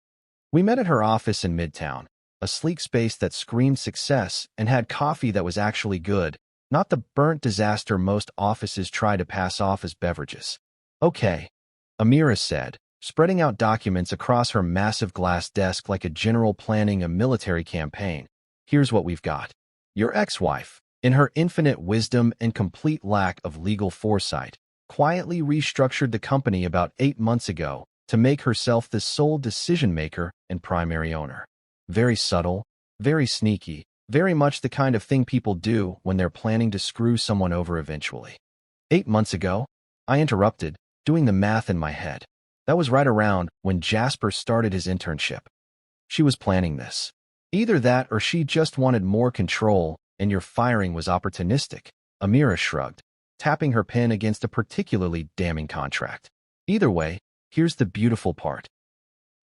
We met at her office in Midtown, a sleek space that screamed success and had coffee that was actually good, not the burnt disaster most offices try to pass off as beverages. Okay, Amira said, spreading out documents across her massive glass desk like a general planning a military campaign. Here's what we've got. Your ex-wife, in her infinite wisdom and complete lack of legal foresight, quietly restructured the company about 8 months ago to make herself the sole decision-maker and primary owner. Very subtle, very sneaky, very much the kind of thing people do when they're planning to screw someone over eventually. 8 months ago, I interrupted, doing the math in my head. That was right around when Jasper started his internship. She was planning this. Either that or she just wanted more control and your firing was opportunistic. Amira shrugged, tapping her pen against a particularly damning contract. Either way, here's the beautiful part.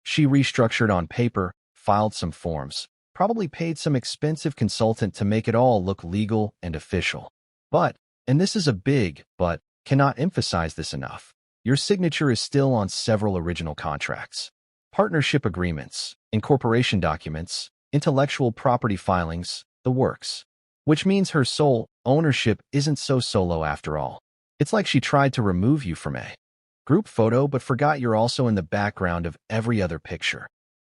She restructured on paper, filed some forms, probably paid some expensive consultant to make it all look legal and official. But, and this is a big but, cannot emphasize this enough, your signature is still on several original contracts. Partnership agreements, incorporation documents, intellectual property filings, the works. Which means her sole ownership isn't so solo after all. It's like she tried to remove you from a group photo but forgot you're also in the background of every other picture.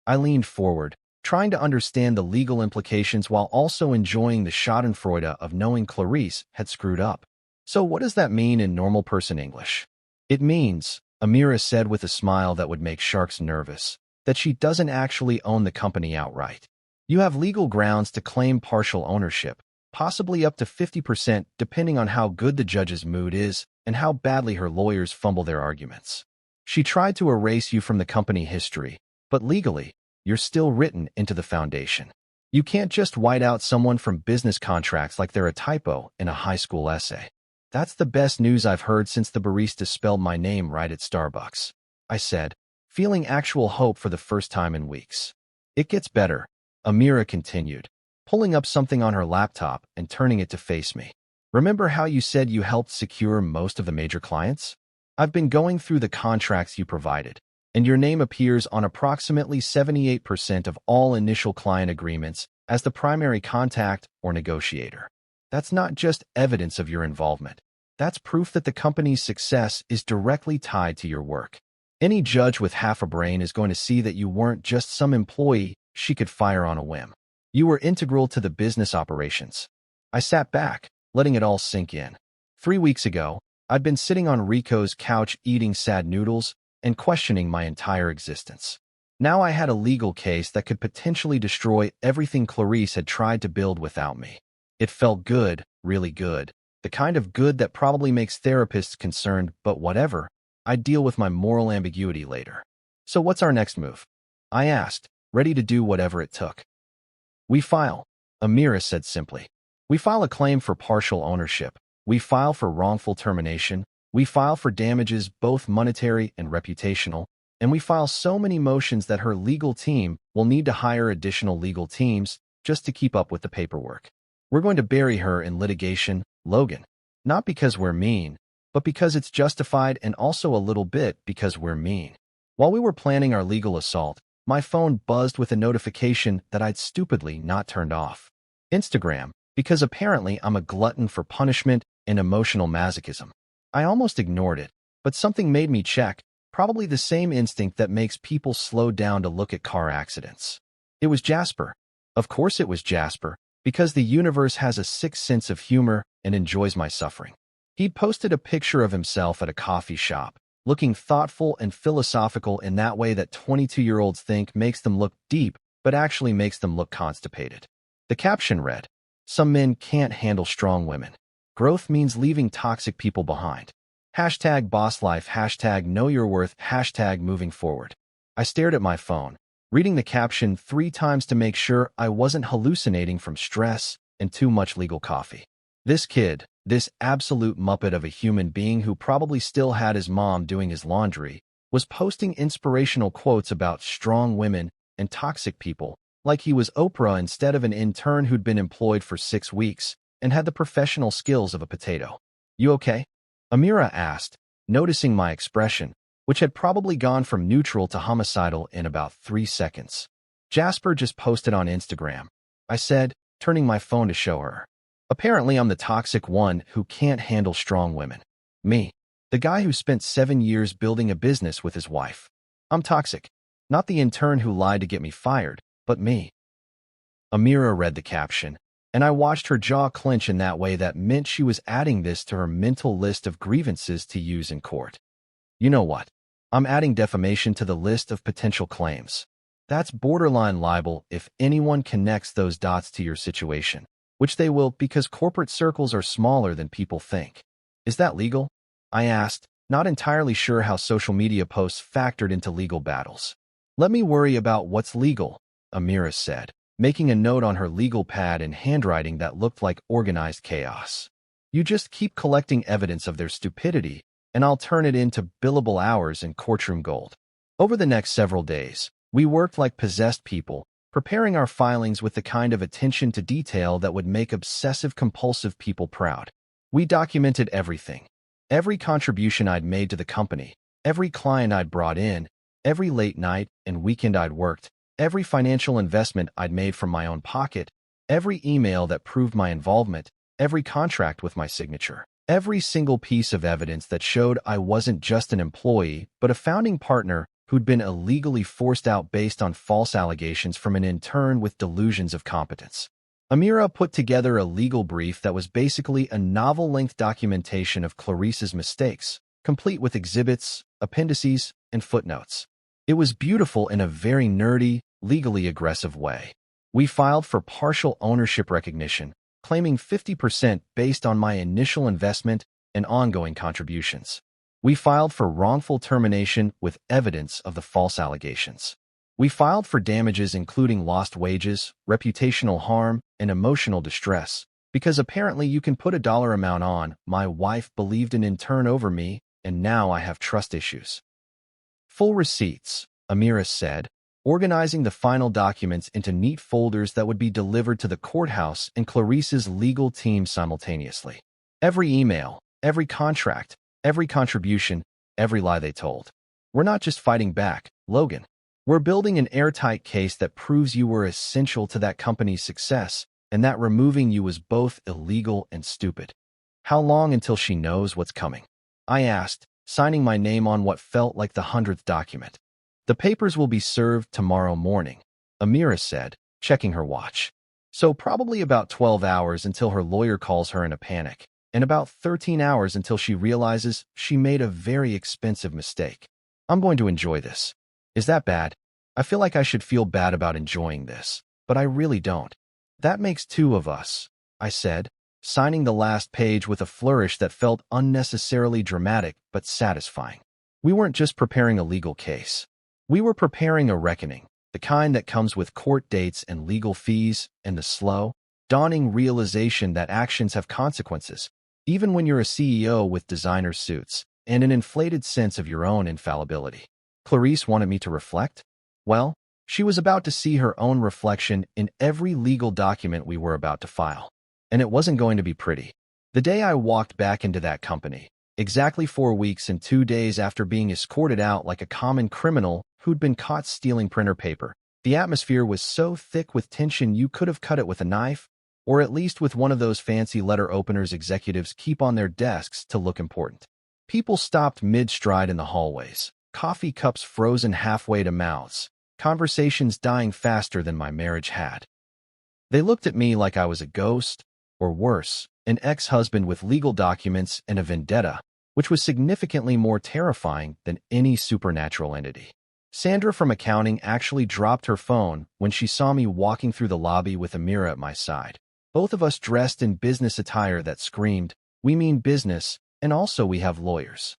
I leaned forward, trying to understand the legal implications while also enjoying the schadenfreude of knowing Clarice had screwed up. So what does that mean in normal person English? It means, Amira said with a smile that would make sharks nervous, that she doesn't actually own the company outright. You have legal grounds to claim partial ownership, possibly up to 50% depending on how good the judge's mood is and how badly her lawyers fumble their arguments. She tried to erase you from the company history, but legally, you're still written into the foundation. You can't just white out someone from business contracts like they're a typo in a high school essay. That's the best news I've heard since the barista spelled my name right at Starbucks, I said, feeling actual hope for the first time in weeks. It gets better, Amira continued, pulling up something on her laptop and turning it to face me. Remember how you said you helped secure most of the major clients? I've been going through the contracts you provided, and your name appears on approximately 78% of all initial client agreements as the primary contact or negotiator. That's not just evidence of your involvement. That's proof that the company's success is directly tied to your work. Any judge with half a brain is going to see that you weren't just some employee she could fire on a whim. You were integral to the business operations. I sat back, letting it all sink in. 3 weeks ago, I'd been sitting on Rico's couch eating sad noodles and questioning my entire existence. Now I had a legal case that could potentially destroy everything Clarice had tried to build without me. It felt good, really good. The kind of good that probably makes therapists concerned, but whatever. I'd deal with my moral ambiguity later. So what's our next move? I asked, ready to do whatever it took. We file, Amira said simply. We file a claim for partial ownership. We file for wrongful termination. We file for damages, both monetary and reputational. And we file so many motions that her legal team will need to hire additional legal teams just to keep up with the paperwork. We're going to bury her in litigation, Logan. Not because we're mean, but because it's justified, and also a little bit because we're mean. While we were planning our legal assault, my phone buzzed with a notification that I'd stupidly not turned off. Instagram, because apparently I'm a glutton for punishment and emotional masochism. I almost ignored it, but something made me check, probably the same instinct that makes people slow down to look at car accidents. It was Jasper. Of course it was Jasper, because the universe has a sick sense of humor and enjoys my suffering. He'd posted a picture of himself at a coffee shop, looking thoughtful and philosophical in that way that 22-year-olds think makes them look deep, but actually makes them look constipated. The caption read, "Some men can't handle strong women. Growth means leaving toxic people behind. Hashtag boss life, hashtag know your worth, hashtag moving forward." I stared at my phone, reading the caption 3 times to make sure I wasn't hallucinating from stress and too much legal coffee. This kid, this absolute muppet of a human being who probably still had his mom doing his laundry, was posting inspirational quotes about strong women and toxic people, like he was Oprah instead of an intern who'd been employed for 6 weeks and had the professional skills of a potato. "You okay?" Amira asked, noticing my expression, which had probably gone from neutral to homicidal in about 3 seconds. "Jasper just posted on Instagram," I said, turning my phone to show her. "Apparently I'm the toxic one who can't handle strong women. Me, the guy who spent 7 years building a business with his wife. I'm toxic. Not the intern who lied to get me fired, but me." Amira read the caption, and I watched her jaw clench in that way that meant she was adding this to her mental list of grievances to use in court. You know what? I'm adding defamation to the list of potential claims. That's borderline libel if anyone connects those dots to your situation, which they will because corporate circles are smaller than people think. "Is that legal?" I asked, not entirely sure how social media posts factored into legal battles. "Let me worry about what's legal," Amira said, making a note on her legal pad in handwriting that looked like organized chaos. "You just keep collecting evidence of their stupidity, and I'll turn it into billable hours and courtroom gold." Over the next several days, we worked like possessed people, preparing our filings with the kind of attention to detail that would make obsessive-compulsive people proud. We documented everything. Every contribution I'd made to the company, every client I'd brought in, every late night and weekend I'd worked, every financial investment I'd made from my own pocket, every email that proved my involvement, every contract with my signature, every single piece of evidence that showed I wasn't just an employee, but a founding partner who'd been illegally forced out based on false allegations from an intern with delusions of competence. Amira put together a legal brief that was basically a novel-length documentation of Clarice's mistakes, complete with exhibits, appendices, and footnotes. It was beautiful in a very nerdy, legally aggressive way. We filed for partial ownership recognition, claiming 50% based on my initial investment and ongoing contributions. We filed for wrongful termination with evidence of the false allegations. We filed for damages including lost wages, reputational harm, and emotional distress, because apparently you can put a dollar amount on, "My wife believed an intern over me, and now I have trust issues." "Full receipts," Amira said, organizing the final documents into neat folders that would be delivered to the courthouse and Clarice's legal team simultaneously. Every email, every contract, every contribution, every lie they told. We're not just fighting back, Logan. We're building an airtight case that proves you were essential to that company's success and that removing you was both illegal and stupid. How long until she knows what's coming? I asked, signing my name on what felt like the 100th document. The papers will be served tomorrow morning, Amira said, checking her watch. So probably about 12 hours until her lawyer calls her in a panic, and about 13 hours until she realizes she made a very expensive mistake. I'm going to enjoy this. Is that bad? I feel like I should feel bad about enjoying this, but I really don't. That makes two of us, I said, signing the last page with a flourish that felt unnecessarily dramatic but satisfying. We weren't just preparing a legal case. We were preparing a reckoning, the kind that comes with court dates and legal fees and the slow, dawning realization that actions have consequences, even when you're a CEO with designer suits and an inflated sense of your own infallibility. Clarice wanted me to reflect? Well, she was about to see her own reflection in every legal document we were about to file. And it wasn't going to be pretty. The day I walked back into that company, exactly 4 weeks and 2 days after being escorted out like a common criminal who'd been caught stealing printer paper, the atmosphere was so thick with tension you could have cut it with a knife, or at least with one of those fancy letter openers executives keep on their desks to look important. People stopped mid-stride in the hallways, coffee cups frozen halfway to mouths, conversations dying faster than my marriage had. They looked at me like I was a ghost, or worse, an ex-husband with legal documents and a vendetta, which was significantly more terrifying than any supernatural entity. Sandra from accounting actually dropped her phone when she saw me walking through the lobby with Amira at my side, both of us dressed in business attire that screamed, "We mean business, and also we have lawyers."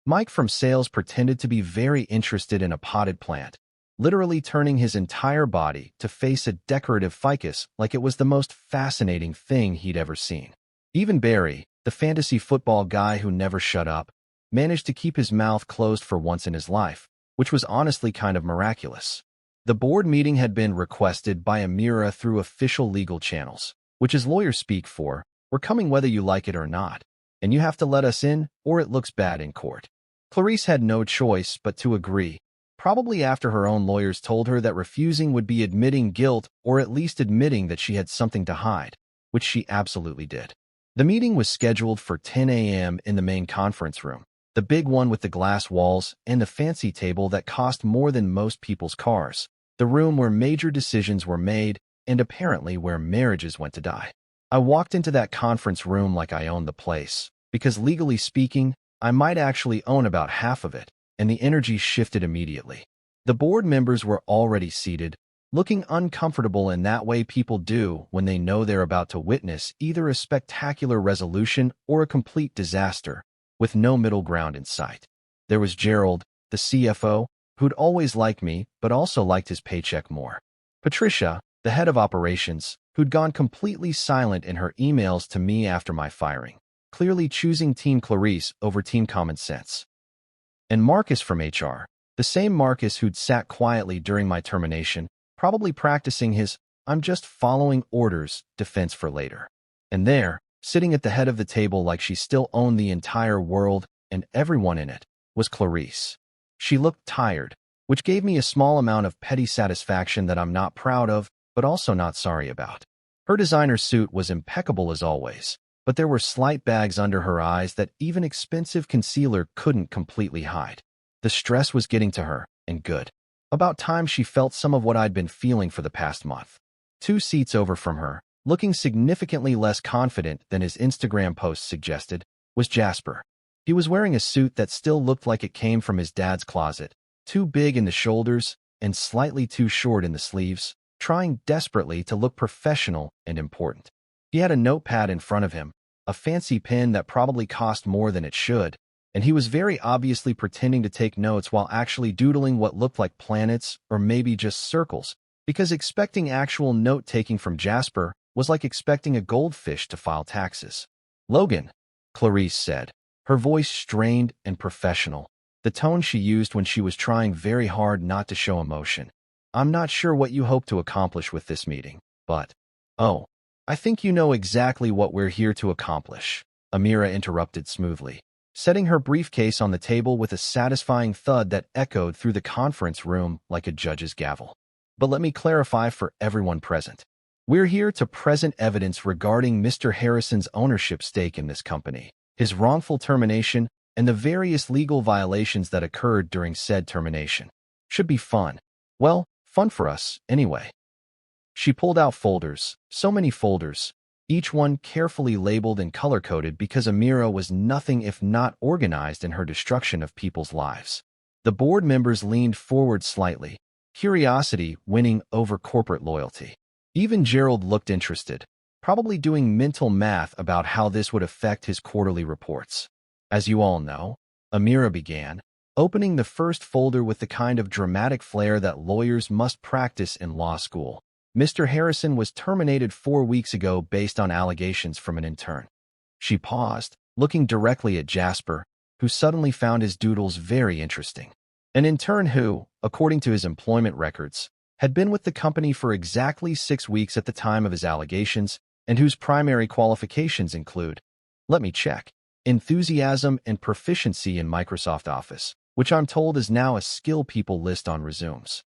Mike from sales pretended to be very interested in a potted plant, literally turning his entire body to face a decorative ficus like it was the most fascinating thing he'd ever seen. Even Barry, the fantasy football guy who never shut up, managed to keep his mouth closed for once in his life, which was honestly kind of miraculous. The board meeting had been requested by Amira through official legal channels, which is lawyer speak for, "We're coming whether you like it or not, and you have to let us in or it looks bad in court." Clarice had no choice but to agree, probably after her own lawyers told her that refusing would be admitting guilt or at least admitting that she had something to hide, which she absolutely did. The meeting was scheduled for 10 a.m. in the main conference room, the big one with the glass walls and the fancy table that cost more than most people's cars, the room where major decisions were made and apparently where marriages went to die. I walked into that conference room like I owned the place, because legally speaking, I might actually own about half of it, and the energy shifted immediately. The board members were already seated, looking uncomfortable in that way people do when they know they're about to witness either a spectacular resolution or a complete disaster, with no middle ground in sight. There was Gerald, the CFO, who'd always liked me but also liked his paycheck more. Patricia, the head of operations, who'd gone completely silent in her emails to me after my firing, clearly choosing Team Clarice over Team Common Sense. And Marcus from HR, the same Marcus who'd sat quietly during my termination, probably practicing his "I'm just following orders" defense for later. And there, sitting at the head of the table like she still owned the entire world and everyone in it, was Clarice. She looked tired, which gave me a small amount of petty satisfaction that I'm not proud of, but also not sorry about. Her designer suit was impeccable as always, but there were slight bags under her eyes that even expensive concealer couldn't completely hide. The stress was getting to her, and good. About time she felt some of what I'd been feeling for the past month. 2 seats over from her, looking significantly less confident than his Instagram post suggested, was Jasper. He was wearing a suit that still looked like it came from his dad's closet, too big in the shoulders and slightly too short in the sleeves, trying desperately to look professional and important. He had a notepad in front of him, a fancy pen that probably cost more than it should, and he was very obviously pretending to take notes while actually doodling what looked like planets or maybe just circles, because expecting actual note-taking from Jasper was like expecting a goldfish to file taxes. "Logan," Clarice said, her voice strained and professional, the tone she used when she was trying very hard not to show emotion. "I'm not sure what you hope to accomplish with this meeting, but, oh, I think you know exactly what we're here to accomplish." Amira interrupted smoothly, setting her briefcase on the table with a satisfying thud that echoed through the conference room like a judge's gavel. But let me clarify for everyone present. We're here to present evidence regarding Mr. Harrison's ownership stake in this company, his wrongful termination, and the various legal violations that occurred during said termination. Should be fun. Well, fun for us, anyway. She pulled out folders, so many folders, each one carefully labeled and color-coded because Amira was nothing if not organized in her destruction of people's lives. The board members leaned forward slightly, curiosity winning over corporate loyalty. Even Gerald looked interested, probably doing mental math about how this would affect his quarterly reports. As you all know, Amira began, opening the first folder with the kind of dramatic flair that lawyers must practice in law school. Mr. Harrison was terminated 4 weeks ago based on allegations from an intern. She paused, looking directly at Jasper, who suddenly found his doodles very interesting. An intern who, according to his employment records, had been with the company for exactly 6 weeks at the time of his allegations, and whose primary qualifications include, let me check, enthusiasm and proficiency in Microsoft Office, which I'm told is now a skill people list on resumes.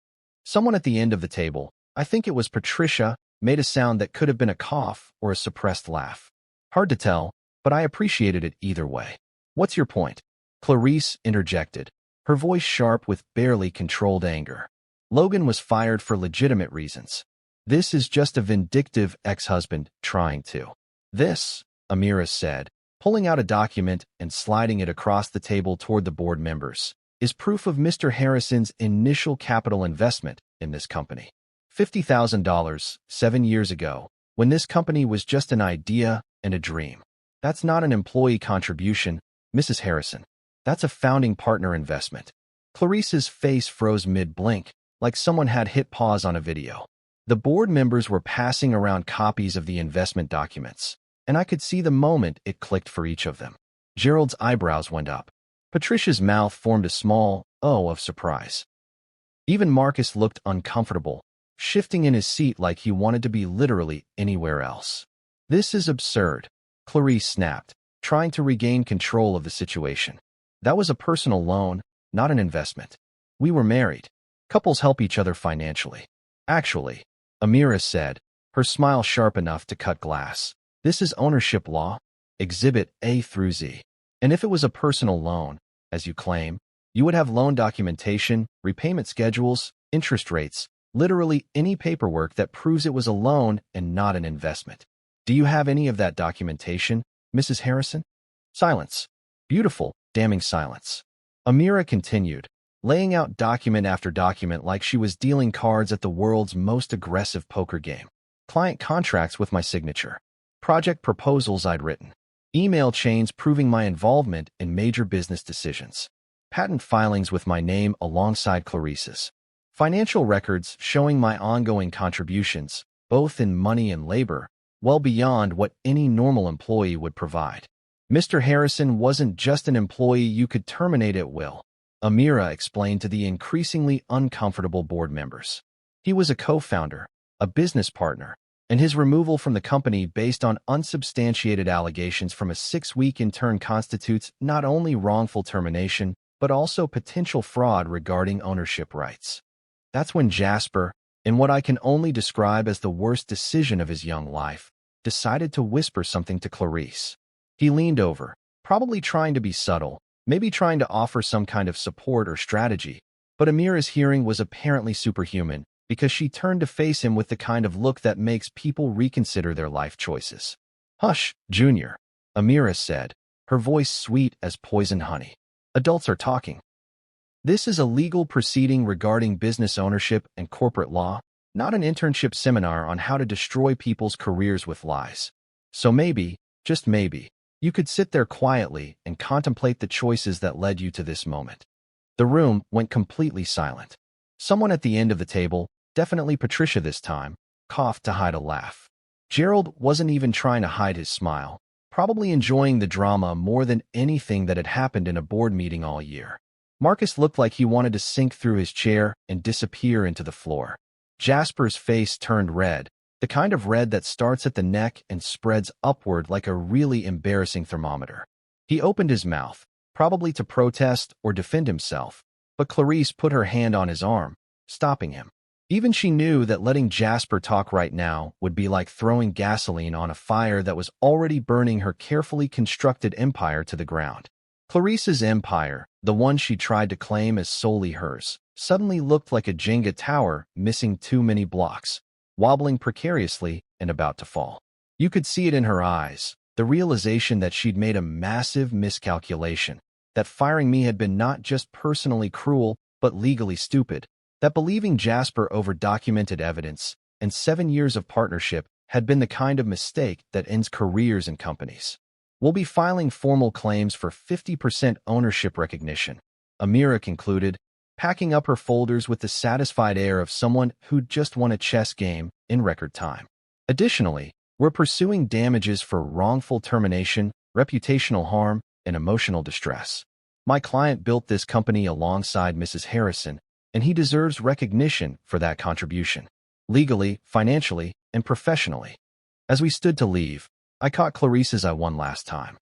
Someone at the end of the table, I think it was Patricia, made a sound that could have been a cough or a suppressed laugh. Hard to tell, but I appreciated it either way. What's your point? Clarice interjected, her voice sharp with barely controlled anger. Logan was fired for legitimate reasons. This is just a vindictive ex-husband trying to. This, Amira said, pulling out a document and sliding it across the table toward the board members, is proof of Mr. Harrison's initial capital investment in this company. $50,000 7 years ago, when this company was just an idea and a dream. That's not an employee contribution, Mrs. Harrison. That's a founding partner investment. Clarice's face froze mid-blink, like someone had hit pause on a video. The board members were passing around copies of the investment documents, and I could see the moment it clicked for each of them. Gerald's eyebrows went up. Patricia's mouth formed a small O of surprise. Even Marcus looked uncomfortable, shifting in his seat like he wanted to be literally anywhere else. This is absurd, Clarice snapped, trying to regain control of the situation. That was a personal loan, not an investment. We were married. Couples help each other financially. Actually, Amira said, her smile sharp enough to cut glass. This is ownership law, Exhibit A through Z. And if it was a personal loan, as you claim, you would have loan documentation, repayment schedules, interest rates, literally any paperwork that proves it was a loan and not an investment. Do you have any of that documentation, Mrs. Harrison? Silence. Beautiful, damning silence. Amira continued, laying out document after document like she was dealing cards at the world's most aggressive poker game. Client contracts with my signature. Project proposals I'd written. Email chains proving my involvement in major business decisions. Patent filings with my name alongside Clarice's. Financial records showing my ongoing contributions, both in money and labor, well beyond what any normal employee would provide. Mr. Harrison wasn't just an employee you could terminate at will, Amira explained to the increasingly uncomfortable board members. He was a co-founder, a business partner, and his removal from the company based on unsubstantiated allegations from a 6-week intern constitutes not only wrongful termination, but also potential fraud regarding ownership rights. That's when Jasper, in what I can only describe as the worst decision of his young life, decided to whisper something to Clarice. He leaned over, probably trying to be subtle, maybe trying to offer some kind of support or strategy, but Amira's hearing was apparently superhuman because she turned to face him with the kind of look that makes people reconsider their life choices. Hush, Junior, Amira said, her voice sweet as poison honey. Adults are talking. This is a legal proceeding regarding business ownership and corporate law, not an internship seminar on how to destroy people's careers with lies. So maybe, just maybe, you could sit there quietly and contemplate the choices that led you to this moment. The room went completely silent. Someone at the end of the table, definitely Patricia this time, coughed to hide a laugh. Gerald wasn't even trying to hide his smile, probably enjoying the drama more than anything that had happened in a board meeting all year. Marcus looked like he wanted to sink through his chair and disappear into the floor. Jasper's face turned red, The kind of red that starts at the neck and spreads upward like a really embarrassing thermometer. He opened his mouth, probably to protest or defend himself, but Clarice put her hand on his arm, stopping him. Even she knew that letting Jasper talk right now would be like throwing gasoline on a fire that was already burning her carefully constructed empire to the ground. Clarice's empire, the one she tried to claim as solely hers, suddenly looked like a Jenga tower missing too many blocks, wobbling precariously and about to fall. You could see it in her eyes, the realization that she'd made a massive miscalculation, that firing me had been not just personally cruel, but legally stupid, that believing Jasper over documented evidence and 7 years of partnership had been the kind of mistake that ends careers and companies. We'll be filing formal claims for 50% ownership recognition, Amira concluded, packing up her folders with the satisfied air of someone who'd just won a chess game in record time. Additionally, we're pursuing damages for wrongful termination, reputational harm, and emotional distress. My client built this company alongside Mrs. Harrison, and he deserves recognition for that contribution, legally, financially, and professionally. As we stood to leave, I caught Clarice's eye one last time.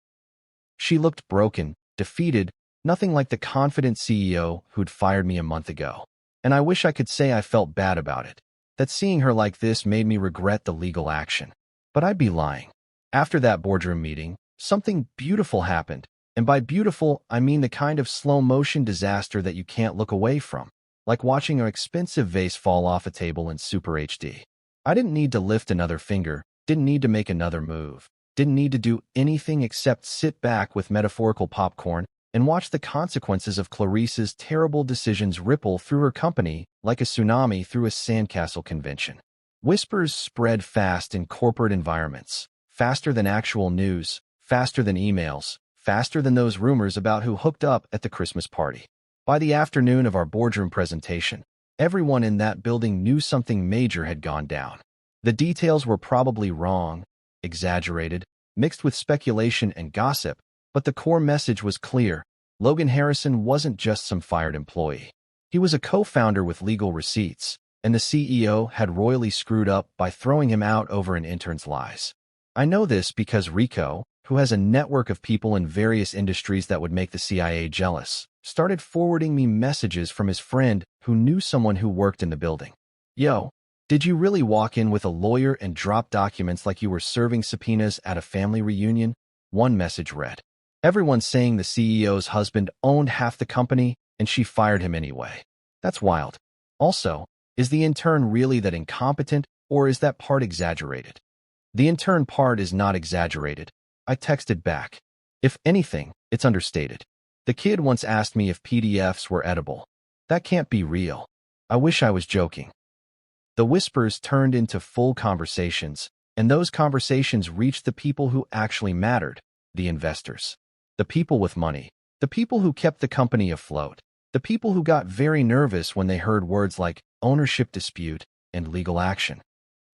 She looked broken, defeated, nothing like the confident CEO who'd fired me a month ago. And I wish I could say I felt bad about it, that seeing her like this made me regret the legal action. But I'd be lying. After that boardroom meeting, something beautiful happened, and by beautiful, I mean the kind of slow-motion disaster that you can't look away from, like watching an expensive vase fall off a table in Super HD. I didn't need to lift another finger, didn't need to make another move, didn't need to do anything except sit back with metaphorical popcorn and watch the consequences of Clarice's terrible decisions ripple through her company like a tsunami through a sandcastle convention. Whispers spread fast in corporate environments, faster than actual news, faster than emails, faster than those rumors about who hooked up at the Christmas party. By the afternoon of our boardroom presentation, everyone in that building knew something major had gone down. The details were probably wrong, exaggerated, mixed with speculation and gossip, but the core message was clear. Logan Harrison wasn't just some fired employee. He was a co-founder with legal receipts, and the CEO had royally screwed up by throwing him out over an intern's lies. I know this because Rico, who has a network of people in various industries that would make the CIA jealous, started forwarding me messages from his friend who knew someone who worked in the building. Yo, did you really walk in with a lawyer and drop documents like you were serving subpoenas at a family reunion? One message read. Everyone's saying the CEO's husband owned half the company and she fired him anyway. That's wild. Also, is the intern really that incompetent, or is that part exaggerated? The intern part is not exaggerated. I texted back. If anything, it's understated. The kid once asked me if PDFs were edible. That can't be real. I wish I was joking. The whispers turned into full conversations, and those conversations reached the people who actually mattered, the investors. The people with money. The people who kept the company afloat. The people who got very nervous when they heard words like ownership dispute and legal action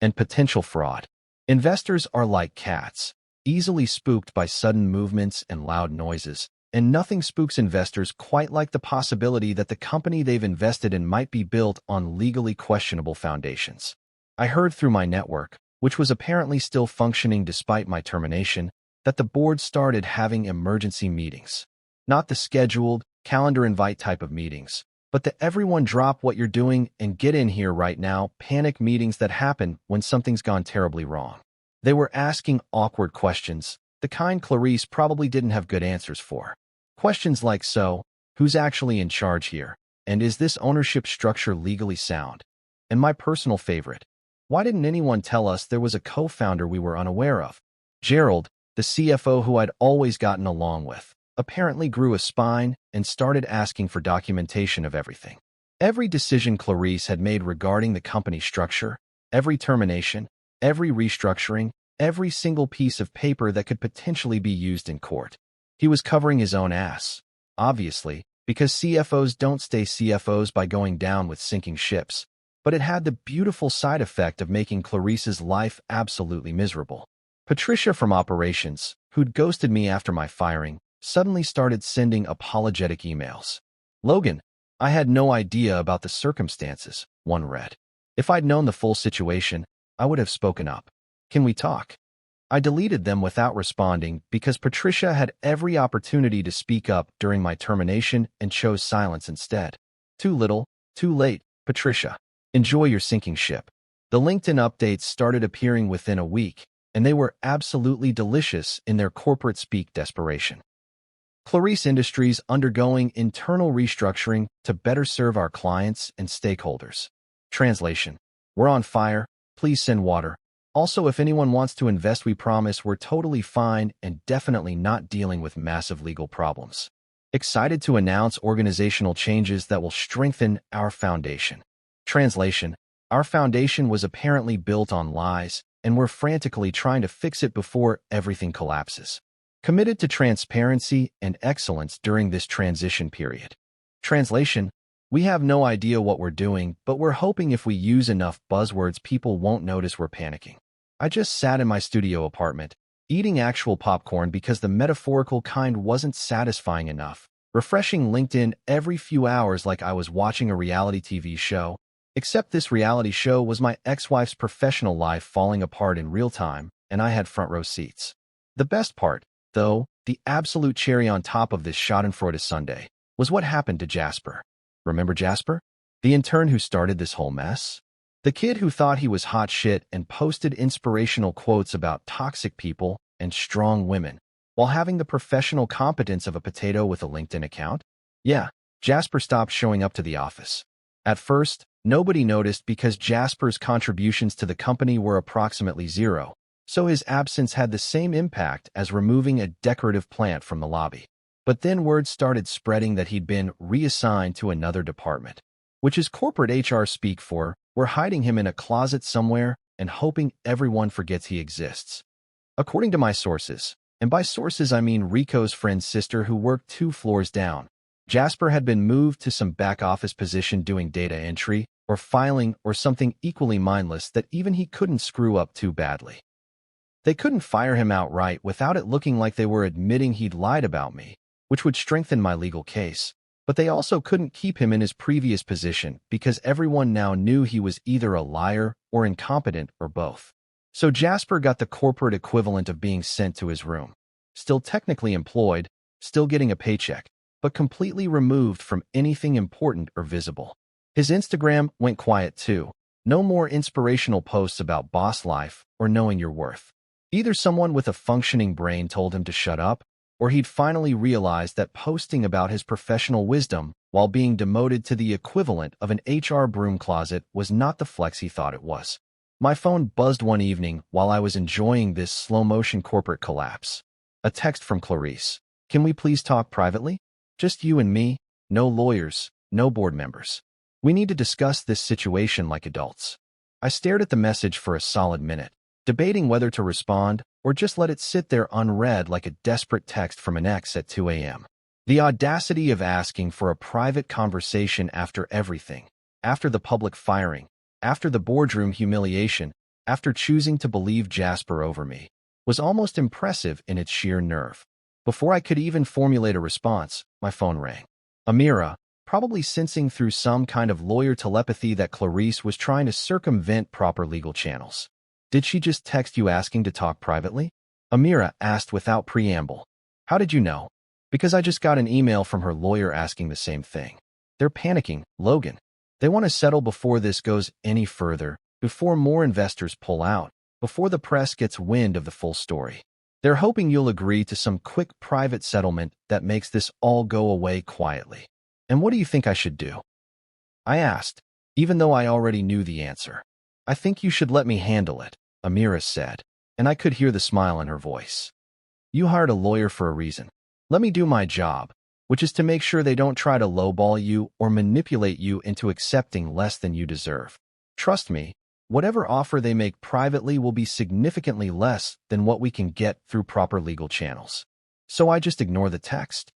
and potential fraud. Investors are like cats, easily spooked by sudden movements and loud noises, and nothing spooks investors quite like the possibility that the company they've invested in might be built on legally questionable foundations. I heard through my network, which was apparently still functioning despite my termination, that the board started having emergency meetings. Not the scheduled, calendar invite type of meetings, but the everyone drop what you're doing and get in here right now panic meetings that happen when something's gone terribly wrong. They were asking awkward questions, the kind Clarice probably didn't have good answers for. Questions like, so, who's actually in charge here? And is this ownership structure legally sound? And my personal favorite, why didn't anyone tell us there was a co-founder we were unaware of? Gerald, the CFO who I'd always gotten along with, apparently grew a spine and started asking for documentation of everything. Every decision Clarice had made regarding the company structure, every termination, every restructuring, every single piece of paper that could potentially be used in court. He was covering his own ass, obviously, because CFOs don't stay CFOs by going down with sinking ships, but it had the beautiful side effect of making Clarice's life absolutely miserable. Patricia from operations, who'd ghosted me after my firing, suddenly started sending apologetic emails. Logan, I had no idea about the circumstances, one read. If I'd known the full situation, I would have spoken up. Can we talk? I deleted them without responding because Patricia had every opportunity to speak up during my termination and chose silence instead. Too little, too late, Patricia. Enjoy your sinking ship. The LinkedIn updates started appearing within a week, and they were absolutely delicious in their corporate speak desperation. Clarice Industries undergoing internal restructuring to better serve our clients and stakeholders. Translation: we're on fire, please send water. Also, if anyone wants to invest, we promise we're totally fine and definitely not dealing with massive legal problems. Excited to announce organizational changes that will strengthen our foundation. Translation: our foundation was apparently built on lies, and we're frantically trying to fix it before everything collapses. Committed to transparency and excellence during this transition period. Translation: we have no idea what we're doing, but we're hoping if we use enough buzzwords, people won't notice we're panicking. I just sat in my studio apartment, eating actual popcorn because the metaphorical kind wasn't satisfying enough, refreshing LinkedIn every few hours like I was watching a reality TV show, except this reality show was my ex-wife's professional life falling apart in real time, and I had front row seats. The best part, though, the absolute cherry on top of this schadenfreude Sunday, was what happened to Jasper. Remember Jasper? The intern who started this whole mess? The kid who thought he was hot shit and posted inspirational quotes about toxic people and strong women, while having the professional competence of a potato with a LinkedIn account? Yeah, Jasper stopped showing up to the office. At first, nobody noticed because Jasper's contributions to the company were approximately zero, so his absence had the same impact as removing a decorative plant from the lobby. But then word started spreading that he'd been reassigned to another department, which is corporate HR speak for we're hiding him in a closet somewhere and hoping everyone forgets he exists. According to my sources, and by sources I mean Rico's friend's sister who worked 2 floors down, Jasper had been moved to some back office position doing data entry or filing or something equally mindless that even he couldn't screw up too badly. They couldn't fire him outright without it looking like they were admitting he'd lied about me, which would strengthen my legal case, but they also couldn't keep him in his previous position because everyone now knew he was either a liar or incompetent or both. So Jasper got the corporate equivalent of being sent to his room. Still technically employed, still getting a paycheck, but completely removed from anything important or visible. His Instagram went quiet too. No more inspirational posts about boss life or knowing your worth. Either someone with a functioning brain told him to shut up, or he'd finally realized that posting about his professional wisdom while being demoted to the equivalent of an HR broom closet was not the flex he thought it was. My phone buzzed one evening while I was enjoying this slow-motion corporate collapse. A text from Clarice. Can we please talk privately? Just you and me, no lawyers, no board members. We need to discuss this situation like adults. I stared at the message for a solid minute, debating whether to respond or just let it sit there unread like a desperate text from an ex at 2 a.m. The audacity of asking for a private conversation after everything, after the public firing, after the boardroom humiliation, after choosing to believe Jasper over me, was almost impressive in its sheer nerve. Before I could even formulate a response, my phone rang. Amira, probably sensing through some kind of lawyer telepathy that Clarice was trying to circumvent proper legal channels. Did she just text you asking to talk privately? Amira asked without preamble. How did you know? Because I just got an email from her lawyer asking the same thing. They're panicking, Logan. They want to settle before this goes any further, before more investors pull out, before the press gets wind of the full story. They're hoping you'll agree to some quick private settlement that makes this all go away quietly. And what do you think I should do? I asked, even though I already knew the answer. I think you should let me handle it, Amira said, and I could hear the smile in her voice. You hired a lawyer for a reason. Let me do my job, which is to make sure they don't try to lowball you or manipulate you into accepting less than you deserve. Trust me, whatever offer they make privately will be significantly less than what we can get through proper legal channels. So I just ignore the text.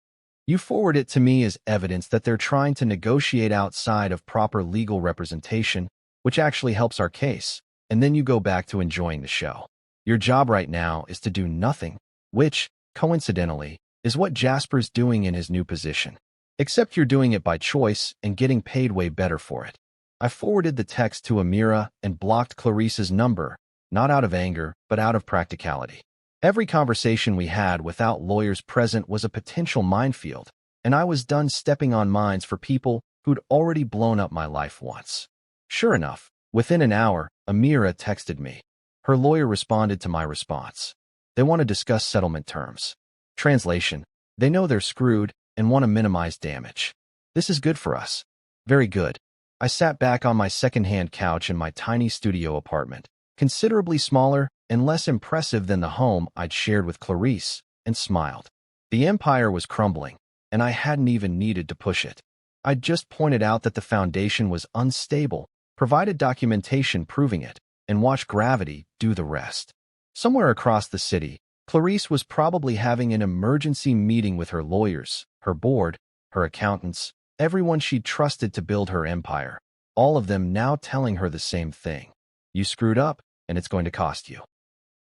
You forward it to me as evidence that they're trying to negotiate outside of proper legal representation, which actually helps our case, and then you go back to enjoying the show. Your job right now is to do nothing, which, coincidentally, is what Jasper's doing in his new position. Except you're doing it by choice and getting paid way better for it. I forwarded the text to Amira and blocked Clarice's number, not out of anger, but out of practicality. Every conversation we had without lawyers present was a potential minefield, and I was done stepping on mines for people who'd already blown up my life once. Sure enough, within an hour, Amira texted me. Her lawyer responded to my response. They want to discuss settlement terms. Translation: they know they're screwed and want to minimize damage. This is good for us. Very good. I sat back on my second-hand couch in my tiny studio apartment, considerably smaller and less impressive than the home I'd shared with Clarice, and smiled. The empire was crumbling, and I hadn't even needed to push it. I'd just pointed out that the foundation was unstable, provided documentation proving it, and watched gravity do the rest. Somewhere across the city, Clarice was probably having an emergency meeting with her lawyers, her board, her accountants, everyone she'd trusted to build her empire, all of them now telling her the same thing. You screwed up, and it's going to cost you.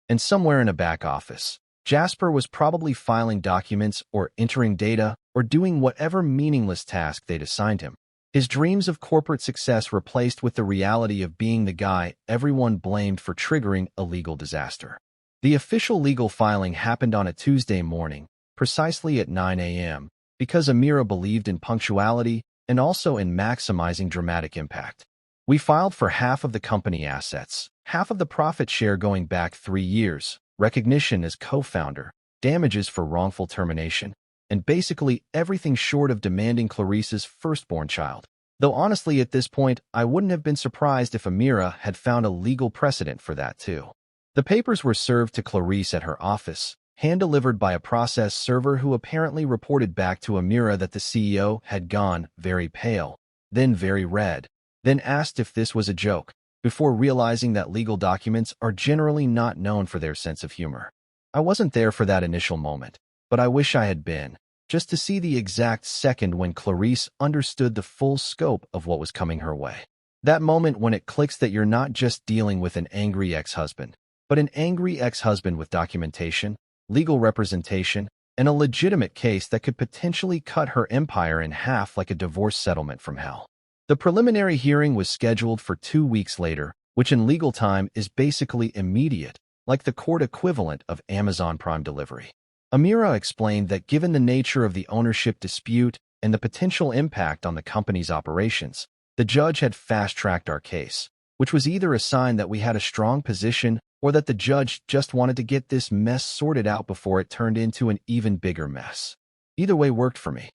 And somewhere in a back office, Jasper was probably filing documents or entering data or doing whatever meaningless task they'd assigned him. His dreams of corporate success replaced with the reality of being the guy everyone blamed for triggering a legal disaster. The official legal filing happened on a Tuesday morning, precisely at 9 a.m., because Amira believed in punctuality and also in maximizing dramatic impact. We filed for half of the company assets, half of the profit share going back 3 years, recognition as co-founder, damages for wrongful termination, and basically everything short of demanding Clarice's firstborn child. Though honestly at this point, I wouldn't have been surprised if Amira had found a legal precedent for that too. The papers were served to Clarice at her office, hand-delivered by a process server who apparently reported back to Amira that the CEO had gone very pale, then very red, then asked if this was a joke, before realizing that legal documents are generally not known for their sense of humor. I wasn't there for that initial moment, but I wish I had been, just to see the exact second when Clarice understood the full scope of what was coming her way. That moment when it clicks that you're not just dealing with an angry ex-husband, but an angry ex-husband with documentation, legal representation, and a legitimate case that could potentially cut her empire in half like a divorce settlement from hell. The preliminary hearing was scheduled for 2 weeks later, which in legal time is basically immediate, like the court equivalent of Amazon Prime delivery. Amira explained that given the nature of the ownership dispute and the potential impact on the company's operations, the judge had fast-tracked our case, which was either a sign that we had a strong position or that the judge just wanted to get this mess sorted out before it turned into an even bigger mess. Either way worked for me.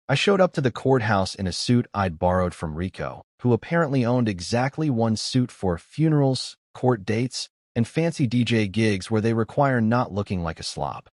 I showed up to the courthouse in a suit I'd borrowed from Rico, who apparently owned exactly one suit for funerals, court dates, and fancy DJ gigs where they require not looking like a slob.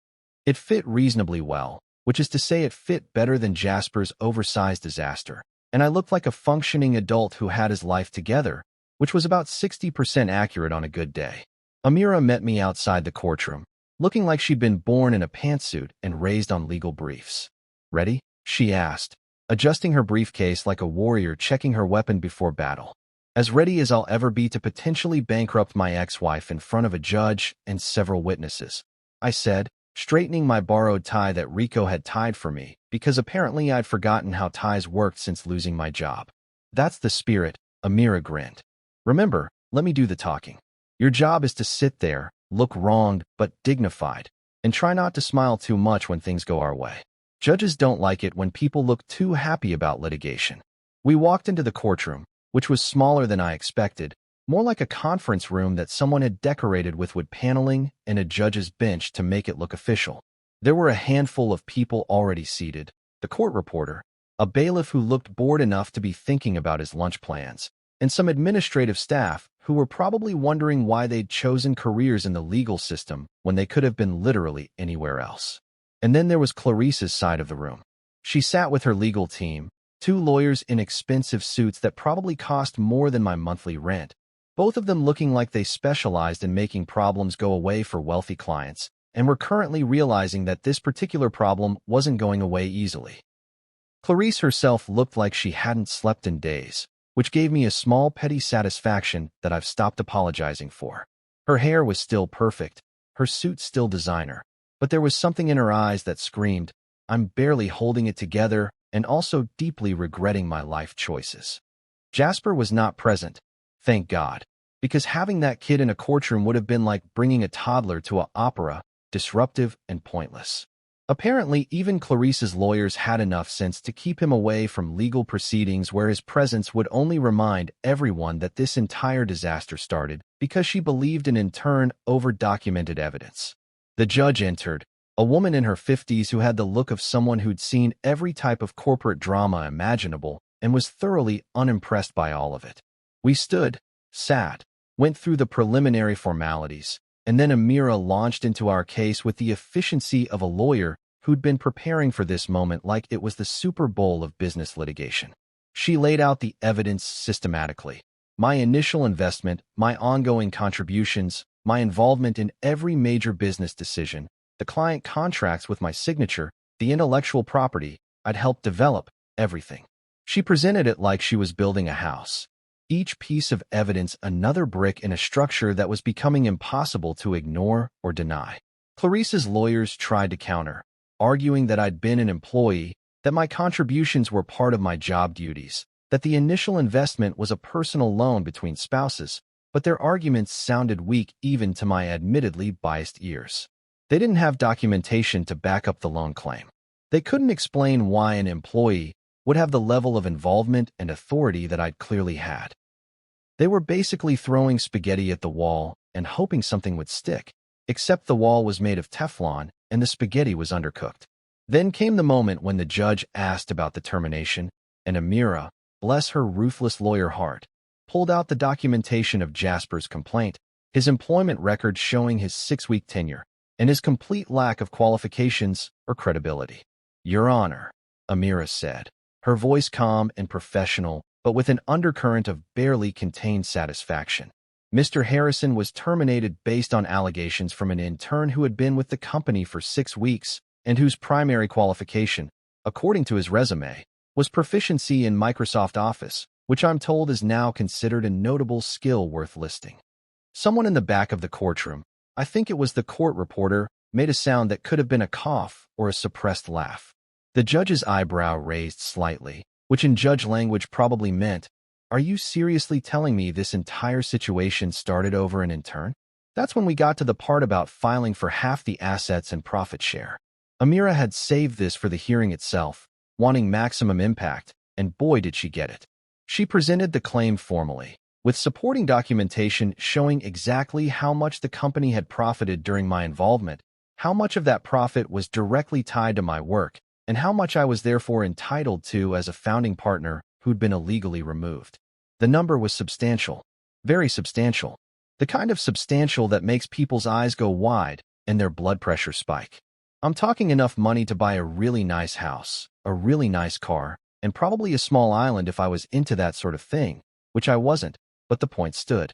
It fit reasonably well, which is to say it fit better than Jasper's oversized disaster, and I looked like a functioning adult who had his life together, which was about 60% accurate on a good day. Amira met me outside the courtroom, looking like she'd been born in a pantsuit and raised on legal briefs. Ready? She asked, adjusting her briefcase like a warrior checking her weapon before battle. As ready as I'll ever be to potentially bankrupt my ex-wife in front of a judge and several witnesses, I said, straightening my borrowed tie that Rico had tied for me, because apparently I'd forgotten how ties worked since losing my job. That's the spirit, Amira grinned. Remember, let me do the talking. Your job is to sit there, look wronged but dignified, and try not to smile too much when things go our way. Judges don't like it when people look too happy about litigation. We walked into the courtroom, which was smaller than I expected, more like a conference room that someone had decorated with wood paneling and a judge's bench to make it look official. There were a handful of people already seated, the court reporter, a bailiff who looked bored enough to be thinking about his lunch plans, and some administrative staff who were probably wondering why they'd chosen careers in the legal system when they could have been literally anywhere else. And then there was Clarice's side of the room. She sat with her legal team, 2 lawyers in expensive suits that probably cost more than my monthly rent, both of them looking like they specialized in making problems go away for wealthy clients, and were currently realizing that this particular problem wasn't going away easily. Clarice herself looked like she hadn't slept in days, which gave me a small petty satisfaction that I've stopped apologizing for. Her hair was still perfect, her suit still designer, but there was something in her eyes that screamed, I'm barely holding it together and also deeply regretting my life choices. Jasper was not present, thank God, because having that kid in a courtroom would have been like bringing a toddler to an opera, disruptive and pointless. Apparently, even Clarice's lawyers had enough sense to keep him away from legal proceedings where his presence would only remind everyone that this entire disaster started because she believed in Intern over documented evidence. The judge entered, a woman in her 50s who had the look of someone who'd seen every type of corporate drama imaginable and was thoroughly unimpressed by all of it. We stood, sat, went through the preliminary formalities, and then Amira launched into our case with the efficiency of a lawyer who'd been preparing for this moment like it was the Super Bowl of business litigation. She laid out the evidence systematically. My initial investment, my ongoing contributions, my involvement in every major business decision, the client contracts with my signature, the intellectual property I'd helped develop, everything. She presented it like she was building a house. Each piece of evidence another brick in a structure that was becoming impossible to ignore or deny. Clarice's lawyers tried to counter, arguing that I'd been an employee, that my contributions were part of my job duties, that the initial investment was a personal loan between spouses, but their arguments sounded weak even to my admittedly biased ears. They didn't have documentation to back up the loan claim. They couldn't explain why an employee would have the level of involvement and authority that I'd clearly had. They were basically throwing spaghetti at the wall and hoping something would stick, except the wall was made of Teflon and the spaghetti was undercooked. Then came the moment when the judge asked about the termination, and Amira, bless her ruthless lawyer heart, pulled out the documentation of Jasper's complaint, his employment record showing his 6-week tenure, and his complete lack of qualifications or credibility. Your Honor, Amira said, her voice calm and professional, but with an undercurrent of barely contained satisfaction. Mr. Harrison was terminated based on allegations from an intern who had been with the company for 6 weeks and whose primary qualification, according to his resume, was proficiency in Microsoft Office, which I'm told is now considered a notable skill worth listing. Someone in the back of the courtroom, I think it was the court reporter, made a sound that could have been a cough or a suppressed laugh. The judge's eyebrow raised slightly, which in judge language probably meant, "Are you seriously telling me this entire situation started over an intern?" That's when we got to the part about filing for half the assets and profit share. Amira had saved this for the hearing itself, wanting maximum impact, and boy did she get it. She presented the claim formally, with supporting documentation showing exactly how much the company had profited during my involvement, how much of that profit was directly tied to my work, and how much I was therefore entitled to as a founding partner who'd been illegally removed. The number was substantial, very substantial, the kind of substantial that makes people's eyes go wide and their blood pressure spike. I'm talking enough money to buy a really nice house, a really nice car, and probably a small island if I was into that sort of thing, which I wasn't, but the point stood.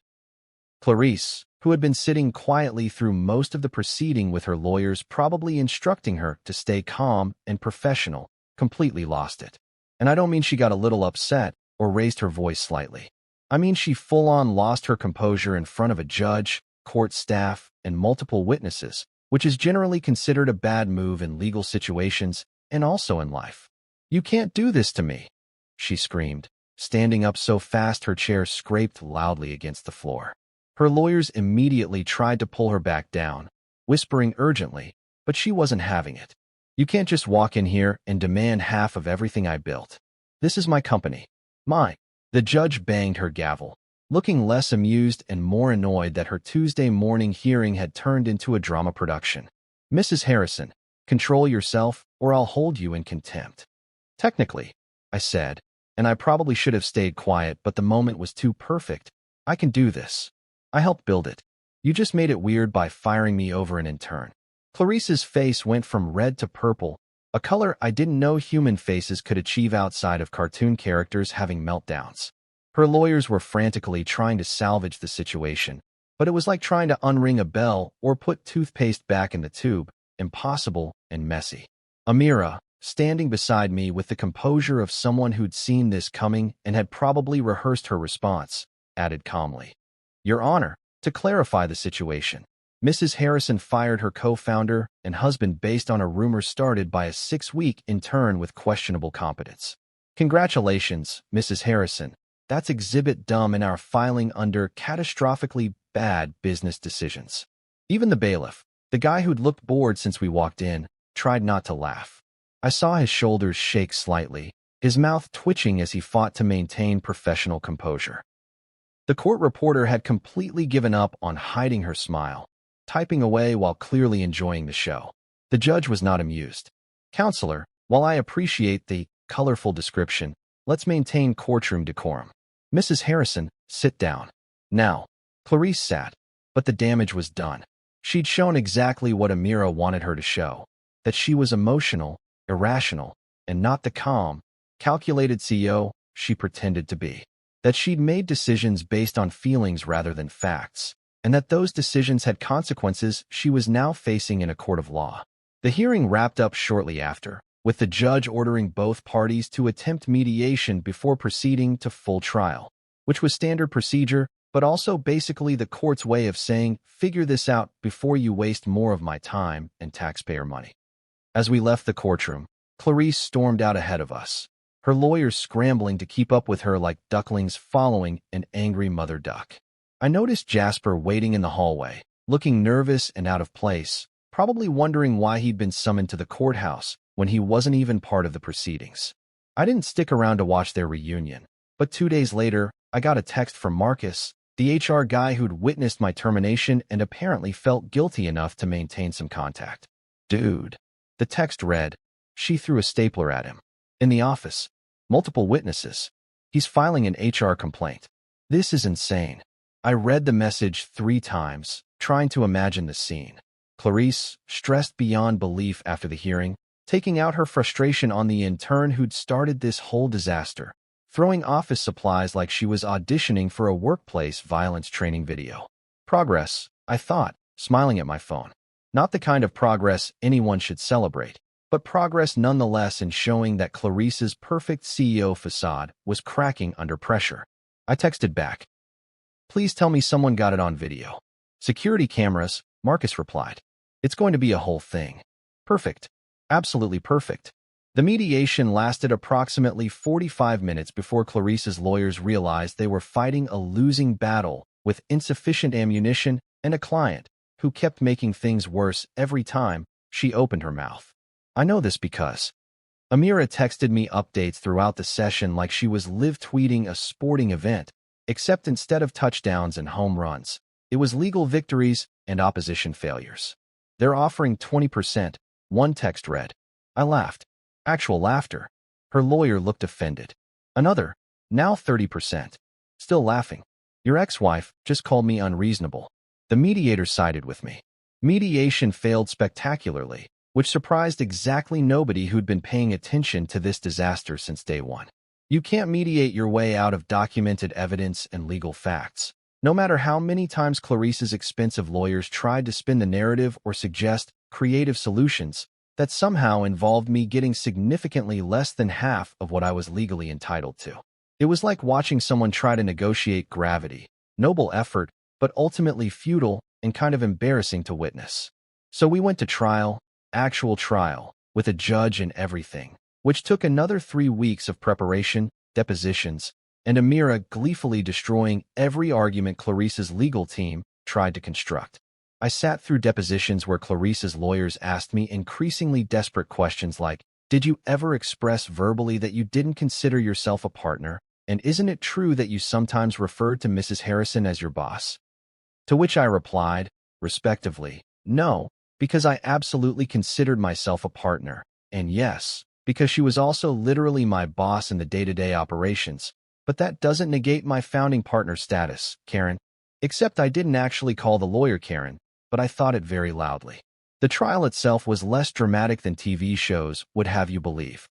Clarice, who had been sitting quietly through most of the proceeding with her lawyers probably instructing her to stay calm and professional, completely lost it. And I don't mean she got a little upset or raised her voice slightly. I mean she full-on lost her composure in front of a judge, court staff, and multiple witnesses, which is generally considered a bad move in legal situations and also in life. "You can't do this to me," she screamed, standing up so fast her chair scraped loudly against the floor. Her lawyers immediately tried to pull her back down, whispering urgently, but she wasn't having it. "You can't just walk in here and demand half of everything I built. This is my company. Mine." The judge banged her gavel, looking less amused and more annoyed that her Tuesday morning hearing had turned into a drama production. "Mrs. Harrison, control yourself or I'll hold you in contempt." "Technically," I said, and I probably should have stayed quiet, but the moment was too perfect. "I can do this. I helped build it. You just made it weird by firing me over an intern." Clarice's face went from red to purple, a color I didn't know human faces could achieve outside of cartoon characters having meltdowns. Her lawyers were frantically trying to salvage the situation, but it was like trying to unring a bell or put toothpaste back in the tube, impossible and messy. Amira, standing beside me with the composure of someone who'd seen this coming and had probably rehearsed her response, added calmly, "Your Honor, to clarify the situation, Mrs. Harrison fired her co-founder and husband based on a rumor started by a 6-week intern with questionable competence. Congratulations, Mrs. Harrison. That's exhibit dumb in our filing under catastrophically bad business decisions. Even the bailiff, the guy who'd looked bored since we walked in, tried not to laugh. I saw his shoulders shake slightly, his mouth twitching as he fought to maintain professional composure. The court reporter had completely given up on hiding her smile, typing away while clearly enjoying the show. The judge was not amused. "Counselor, while I appreciate the colorful description, let's maintain courtroom decorum. Mrs. Harrison, sit down." Now, Clarice sat, but the damage was done. She'd shown exactly what Amira wanted her to show, that she was emotional, irrational, and not the calm, calculated CEO she pretended to be. That she'd made decisions based on feelings rather than facts, and that those decisions had consequences she was now facing in a court of law. The hearing wrapped up shortly after, with the judge ordering both parties to attempt mediation before proceeding to full trial, which was standard procedure, but also basically the court's way of saying, figure this out before you waste more of my time and taxpayer money. As we left the courtroom, Clarice stormed out ahead of us, her lawyers scrambling to keep up with her like ducklings following an angry mother duck. I noticed Jasper waiting in the hallway, looking nervous and out of place, probably wondering why he'd been summoned to the courthouse when he wasn't even part of the proceedings. I didn't stick around to watch their reunion, but 2 days later, I got a text from Marcus, the HR guy who'd witnessed my termination and apparently felt guilty enough to maintain some contact. "Dude." The text read. She threw a stapler at him. "In the office. Multiple witnesses. He's filing an HR complaint. This is insane." I read the message 3 times, trying to imagine the scene. Clarice, stressed beyond belief after the hearing, taking out her frustration on the intern who'd started this whole disaster, throwing office supplies like she was auditioning for a workplace violence training video. Progress, I thought, smiling at my phone. Not the kind of progress anyone should celebrate, but progress nonetheless in showing that Clarice's perfect CEO facade was cracking under pressure. I texted back, "Please tell me someone got it on video." "Security cameras," Marcus replied. "It's going to be a whole thing." Perfect. Absolutely perfect. The mediation lasted approximately 45 minutes before Clarice's lawyers realized they were fighting a losing battle with insufficient ammunition and a client who kept making things worse every time she opened her mouth. I know this because Amira texted me updates throughout the session like she was live tweeting a sporting event, except instead of touchdowns and home runs, it was legal victories and opposition failures. "They're offering 20%, one text read. I laughed. Actual laughter. Her lawyer looked offended. Another, "Now 30%. Still laughing. Your ex-wife just called me unreasonable." The mediator sided with me. Mediation failed spectacularly, which surprised exactly nobody who'd been paying attention to this disaster since day one. You can't mediate your way out of documented evidence and legal facts. No matter how many times Clarice's expensive lawyers tried to spin the narrative or suggest creative solutions that somehow involved me getting significantly less than half of what I was legally entitled to. It was like watching someone try to negotiate gravity. Noble effort, but ultimately futile and kind of embarrassing to witness. So we went to trial, actual trial, with a judge and everything, which took another 3 weeks of preparation, depositions, and Amira gleefully destroying every argument Clarice's legal team tried to construct. I sat through depositions where Clarice's lawyers asked me increasingly desperate questions like, "Did you ever express verbally that you didn't consider yourself a partner? And isn't it true that you sometimes referred to Mrs. Harrison as your boss?" To which I replied, respectively, "No, because I absolutely considered myself a partner, and yes, because she was also literally my boss in the day-to-day operations. But that doesn't negate my founding partner status, Karen." Except I didn't actually call the lawyer Karen, but I thought it very loudly. The trial itself was less dramatic than TV shows would have you believe.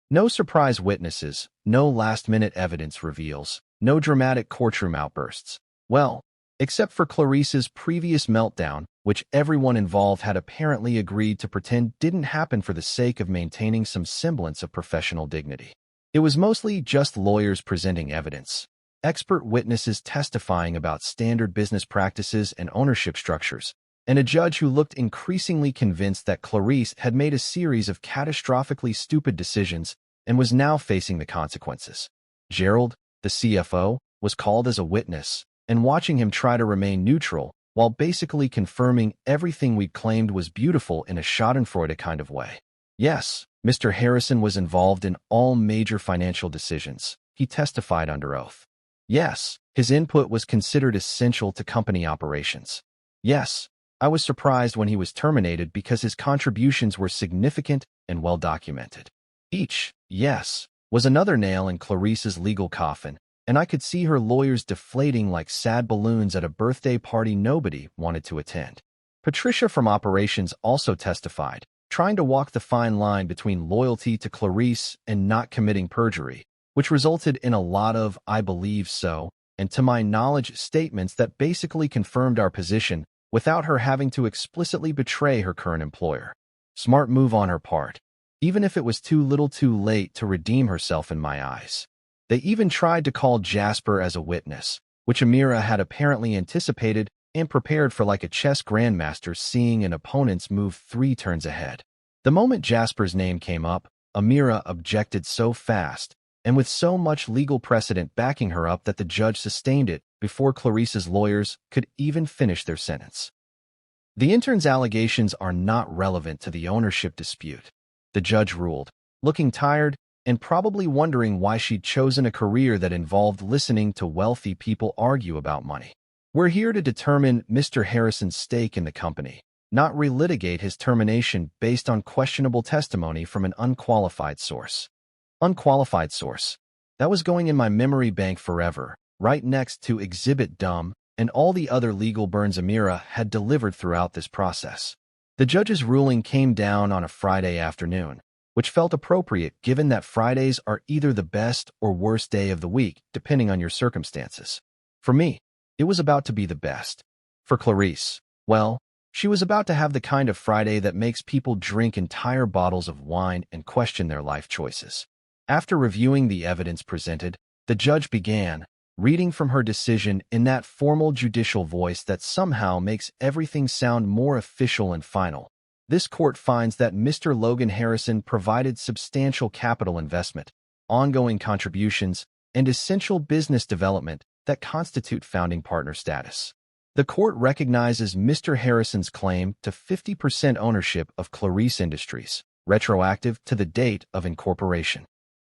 No surprise witnesses, no last-minute evidence reveals, no dramatic courtroom outbursts. Well, except for Clarice's previous meltdown, which everyone involved had apparently agreed to pretend didn't happen for the sake of maintaining some semblance of professional dignity. It was mostly just lawyers presenting evidence, expert witnesses testifying about standard business practices and ownership structures, and a judge who looked increasingly convinced that Clarice had made a series of catastrophically stupid decisions and was now facing the consequences. Gerald, the CFO, was called as a witness, and watching him try to remain neutral while basically confirming everything we claimed was beautiful in a schadenfreude kind of way. Yes, Mr. Harrison was involved in all major financial decisions, he testified under oath. Yes, his input was considered essential to company operations. Yes, I was surprised when he was terminated because his contributions were significant and well documented. Each, yes, was another nail in Clarice's legal coffin, and I could see her lawyers deflating like sad balloons at a birthday party nobody wanted to attend. Patricia from operations also testified, trying to walk the fine line between loyalty to Clarice and not committing perjury, which resulted in a lot of "I believe so" and "to my knowledge" statements that basically confirmed our position without her having to explicitly betray her current employer. Smart move on her part, even if it was too little too late to redeem herself in my eyes. They even tried to call Jasper as a witness, which Amira had apparently anticipated and prepared for like a chess grandmaster seeing an opponent's move 3 turns ahead. The moment Jasper's name came up, Amira objected so fast, and with so much legal precedent backing her up that the judge sustained it before Clarice's lawyers could even finish their sentence. The intern's allegations are not relevant to the ownership dispute, the judge ruled, looking tired and probably wondering why she'd chosen a career that involved listening to wealthy people argue about money. We're here to determine Mr. Harrison's stake in the company, not relitigate his termination based on questionable testimony from an unqualified source. Unqualified source. That was going in my memory bank forever, right next to Exhibit Dumb and all the other legal burns Amira had delivered throughout this process. The judge's ruling came down on a Friday afternoon, which felt appropriate given that Fridays are either the best or worst day of the week, depending on your circumstances. For me, it was about to be the best. For Clarice, well, she was about to have the kind of Friday that makes people drink entire bottles of wine and question their life choices. After reviewing the evidence presented, the judge began, reading from her decision in that formal judicial voice that somehow makes everything sound more official and final. This court finds that Mr. Logan Harrison provided substantial capital investment, ongoing contributions, and essential business development that constitute founding partner status. The court recognizes Mr. Harrison's claim to 50% ownership of Clarice Industries, retroactive to the date of incorporation.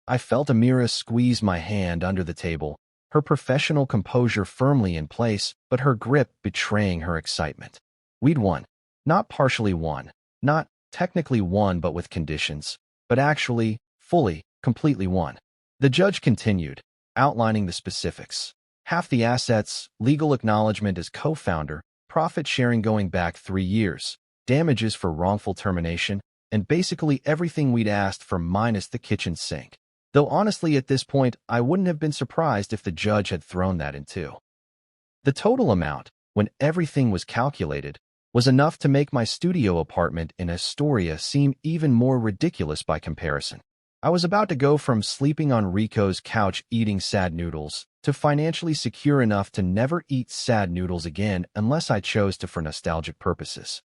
I felt Amira squeeze my hand under the table, her professional composure firmly in place, but her grip betraying her excitement. We'd won. Not partially won. Not technically won but with conditions, but actually, fully, completely won. The judge continued, outlining the specifics. Half the assets, legal acknowledgement as co-founder, profit sharing going back 3 years, damages for wrongful termination, and basically everything we'd asked for minus the kitchen sink. Though honestly at this point, I wouldn't have been surprised if the judge had thrown that in too. The total amount, when everything was calculated, was enough to make my studio apartment in Astoria seem even more ridiculous by comparison. I was about to go from sleeping on Rico's couch eating sad noodles to financially secure enough to never eat sad noodles again unless I chose to for nostalgic purposes.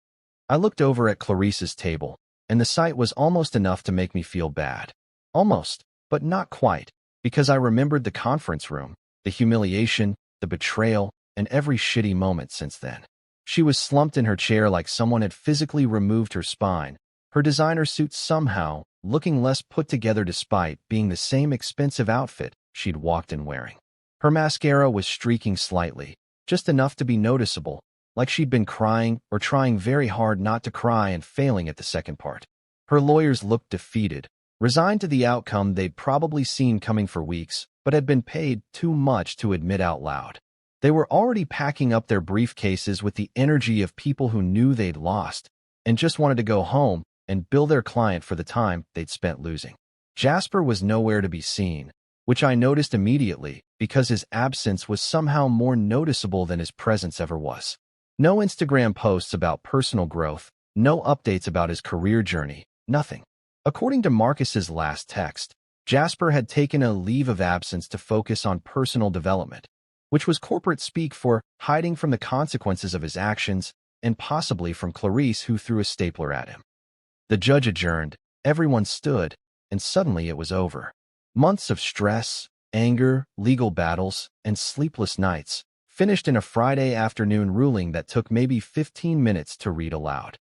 I looked over at Clarice's table, and the sight was almost enough to make me feel bad. Almost, but not quite, because I remembered the conference room, the humiliation, the betrayal, and every shitty moment since then. She was slumped in her chair like someone had physically removed her spine, her designer suit somehow looking less put together despite being the same expensive outfit she'd walked in wearing. Her mascara was streaking slightly, just enough to be noticeable, like she'd been crying or trying very hard not to cry and failing at the second part. Her lawyers looked defeated, resigned to the outcome they'd probably seen coming for weeks, but had been paid too much to admit out loud. They were already packing up their briefcases with the energy of people who knew they'd lost and just wanted to go home and bill their client for the time they'd spent losing. Jasper was nowhere to be seen, which I noticed immediately because his absence was somehow more noticeable than his presence ever was. No Instagram posts about personal growth, no updates about his career journey, nothing. According to Marcus's last text, Jasper had taken a leave of absence to focus on personal development, which was corporate speak for hiding from the consequences of his actions and possibly from Clarice, who threw a stapler at him. The judge adjourned, everyone stood, and suddenly it was over. Months of stress, anger, legal battles, and sleepless nights, finished in a Friday afternoon ruling that took maybe 15 minutes to read aloud.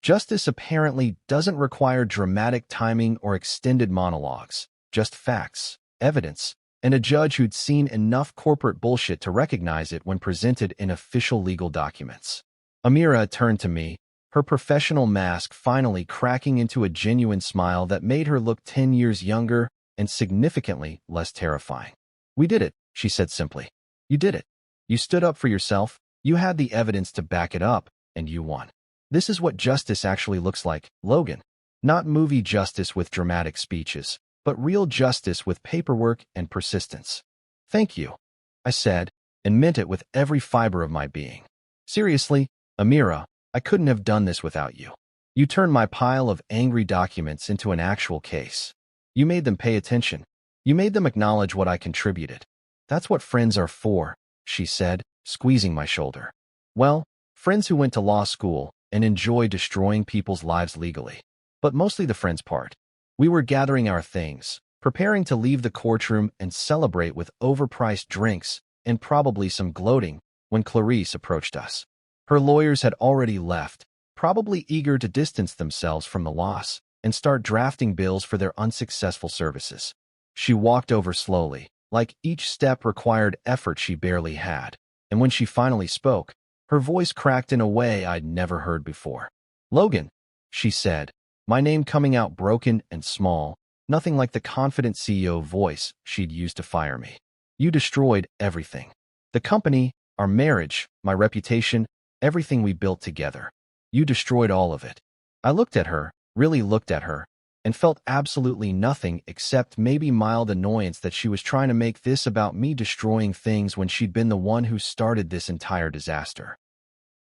Justice apparently doesn't require dramatic timing or extended monologues, just facts, evidence, and a judge who'd seen enough corporate bullshit to recognize it when presented in official legal documents. Amira turned to me, her professional mask finally cracking into a genuine smile that made her look 10 years younger and significantly less terrifying. "We did it," she said simply. "You did it. You stood up for yourself, you had the evidence to back it up, and you won. This is what justice actually looks like, Logan. Not movie justice with dramatic speeches, but real justice with paperwork and persistence." "Thank you," I said, and meant it with every fiber of my being. "Seriously, Amira, I couldn't have done this without you. You turned my pile of angry documents into an actual case. You made them pay attention. You made them acknowledge what I contributed. That's what friends are for," she said, squeezing my shoulder. "Well, friends who went to law school and enjoy destroying people's lives legally. But mostly the friends part. We were gathering our things, preparing to leave the courtroom and celebrate with overpriced drinks and probably some gloating when Clarice approached us. Her lawyers had already left, probably eager to distance themselves from the loss and start drafting bills for their unsuccessful services. She walked over slowly, like each step required effort she barely had, and when she finally spoke, her voice cracked in a way I'd never heard before. "Logan," she said, my name coming out broken and small, nothing like the confident CEO voice she'd used to fire me. "You destroyed everything. The company, our marriage, my reputation, everything we built together. You destroyed all of it." I looked at her, really looked at her, and felt absolutely nothing except maybe mild annoyance that she was trying to make this about me destroying things when she'd been the one who started this entire disaster.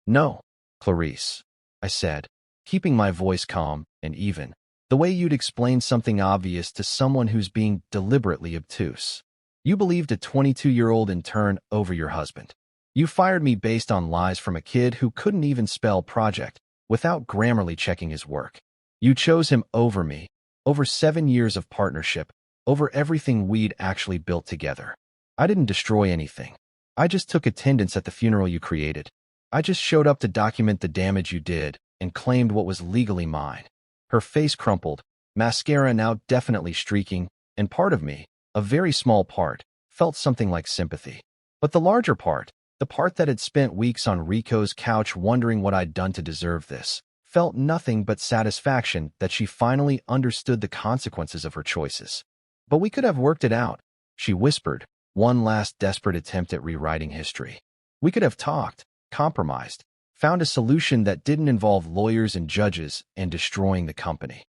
"No, Clarice," I said, keeping my voice calm and even, the way you'd explain something obvious to someone who's being deliberately obtuse. "You believed a 22-year-old intern over your husband. You fired me based on lies from a kid who couldn't even spell project without Grammarly checking his work. You chose him over me, over 7 years of partnership, over everything we'd actually built together. I didn't destroy anything. I just took attendance at the funeral you created. I just showed up to document the damage you did and claimed what was legally mine." Her face crumpled, mascara now definitely streaking, and part of me, a very small part, felt something like sympathy. But the larger part, the part that had spent weeks on Rico's couch wondering what I'd done to deserve this, felt nothing but satisfaction that she finally understood the consequences of her choices. "But we could have worked it out," she whispered, one last desperate attempt at rewriting history. "We could have talked, compromised, found a solution that didn't involve lawyers and judges and destroying the company.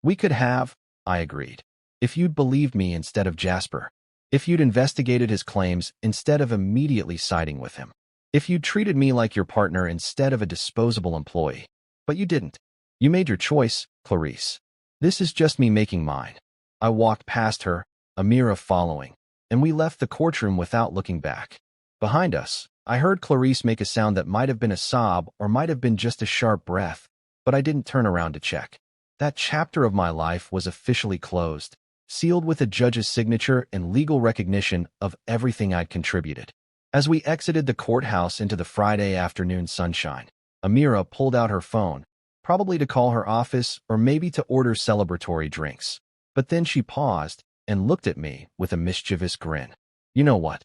We could have," I agreed, "if you'd believed me instead of Jasper. If you'd investigated his claims instead of immediately siding with him. If you'd treated me like your partner instead of a disposable employee. But you didn't. You made your choice, Clarice. This is just me making mine." I walked past her, Amira following, and we left the courtroom without looking back. Behind us, I heard Clarice make a sound that might have been a sob or might have been just a sharp breath, but I didn't turn around to check. That chapter of my life was officially closed, sealed with a judge's signature and legal recognition of everything I'd contributed. As we exited the courthouse into the Friday afternoon sunshine, Amira pulled out her phone, probably to call her office or maybe to order celebratory drinks. But then she paused and looked at me with a mischievous grin. "You know what?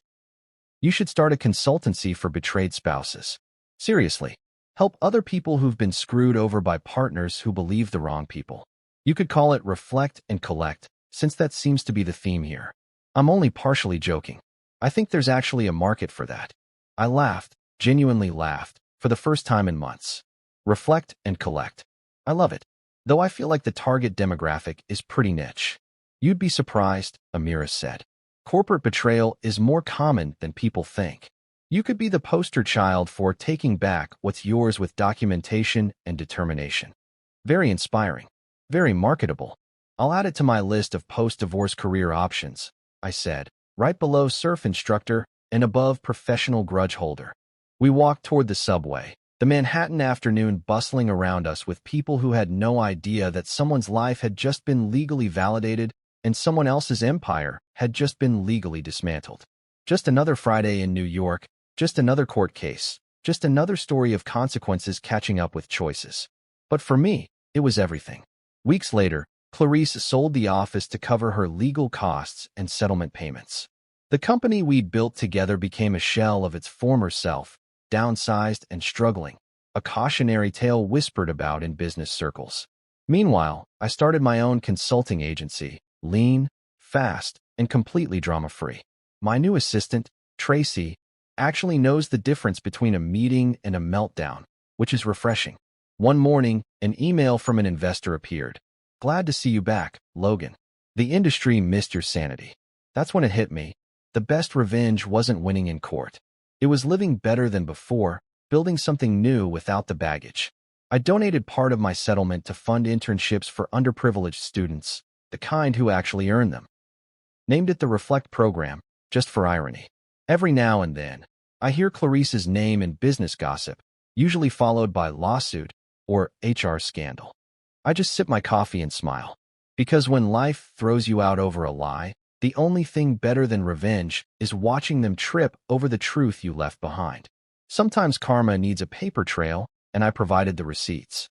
You should start a consultancy for betrayed spouses. Seriously, help other people who've been screwed over by partners who believe the wrong people. You could call it Reflect and Collect, since that seems to be the theme here." I'm only partially joking. I think there's actually a market for that. I laughed, genuinely laughed, for the first time in months. Reflect and Collect. I love it, though I feel like the target demographic is pretty niche. "You'd be surprised," Amira said. "Corporate betrayal is more common than people think. You could be the poster child for taking back what's yours with documentation and determination. Very inspiring. Very marketable. I'll add it to my list of post-divorce career options," I said, right below surf instructor and above professional grudge holder. We walked toward the subway, the Manhattan afternoon bustling around us with people who had no idea that someone's life had just been legally validated and someone else's empire had just been legally dismantled. Just another Friday in New York, just another court case, just another story of consequences catching up with choices. But for me, it was everything. Weeks later, Clarice sold the office to cover her legal costs and settlement payments. The company we'd built together became a shell of its former self, downsized and struggling, a cautionary tale whispered about in business circles. Meanwhile, I started my own consulting agency, lean, fast, and completely drama-free. My new assistant, Tracy, actually knows the difference between a meeting and a meltdown, which is refreshing. One morning, an email from an investor appeared. "Glad to see you back, Logan. The industry missed your sanity." That's when it hit me. The best revenge wasn't winning in court. It was living better than before, building something new without the baggage. I donated part of my settlement to fund internships for underprivileged students, the kind who actually earn them. Named it the Reflect program, just for irony. Every now and then, I hear Clarice's name in business gossip, usually followed by lawsuit or HR scandal. I just sip my coffee and smile. Because when life throws you out over a lie, the only thing better than revenge is watching them trip over the truth you left behind. Sometimes karma needs a paper trail, and I provided the receipts.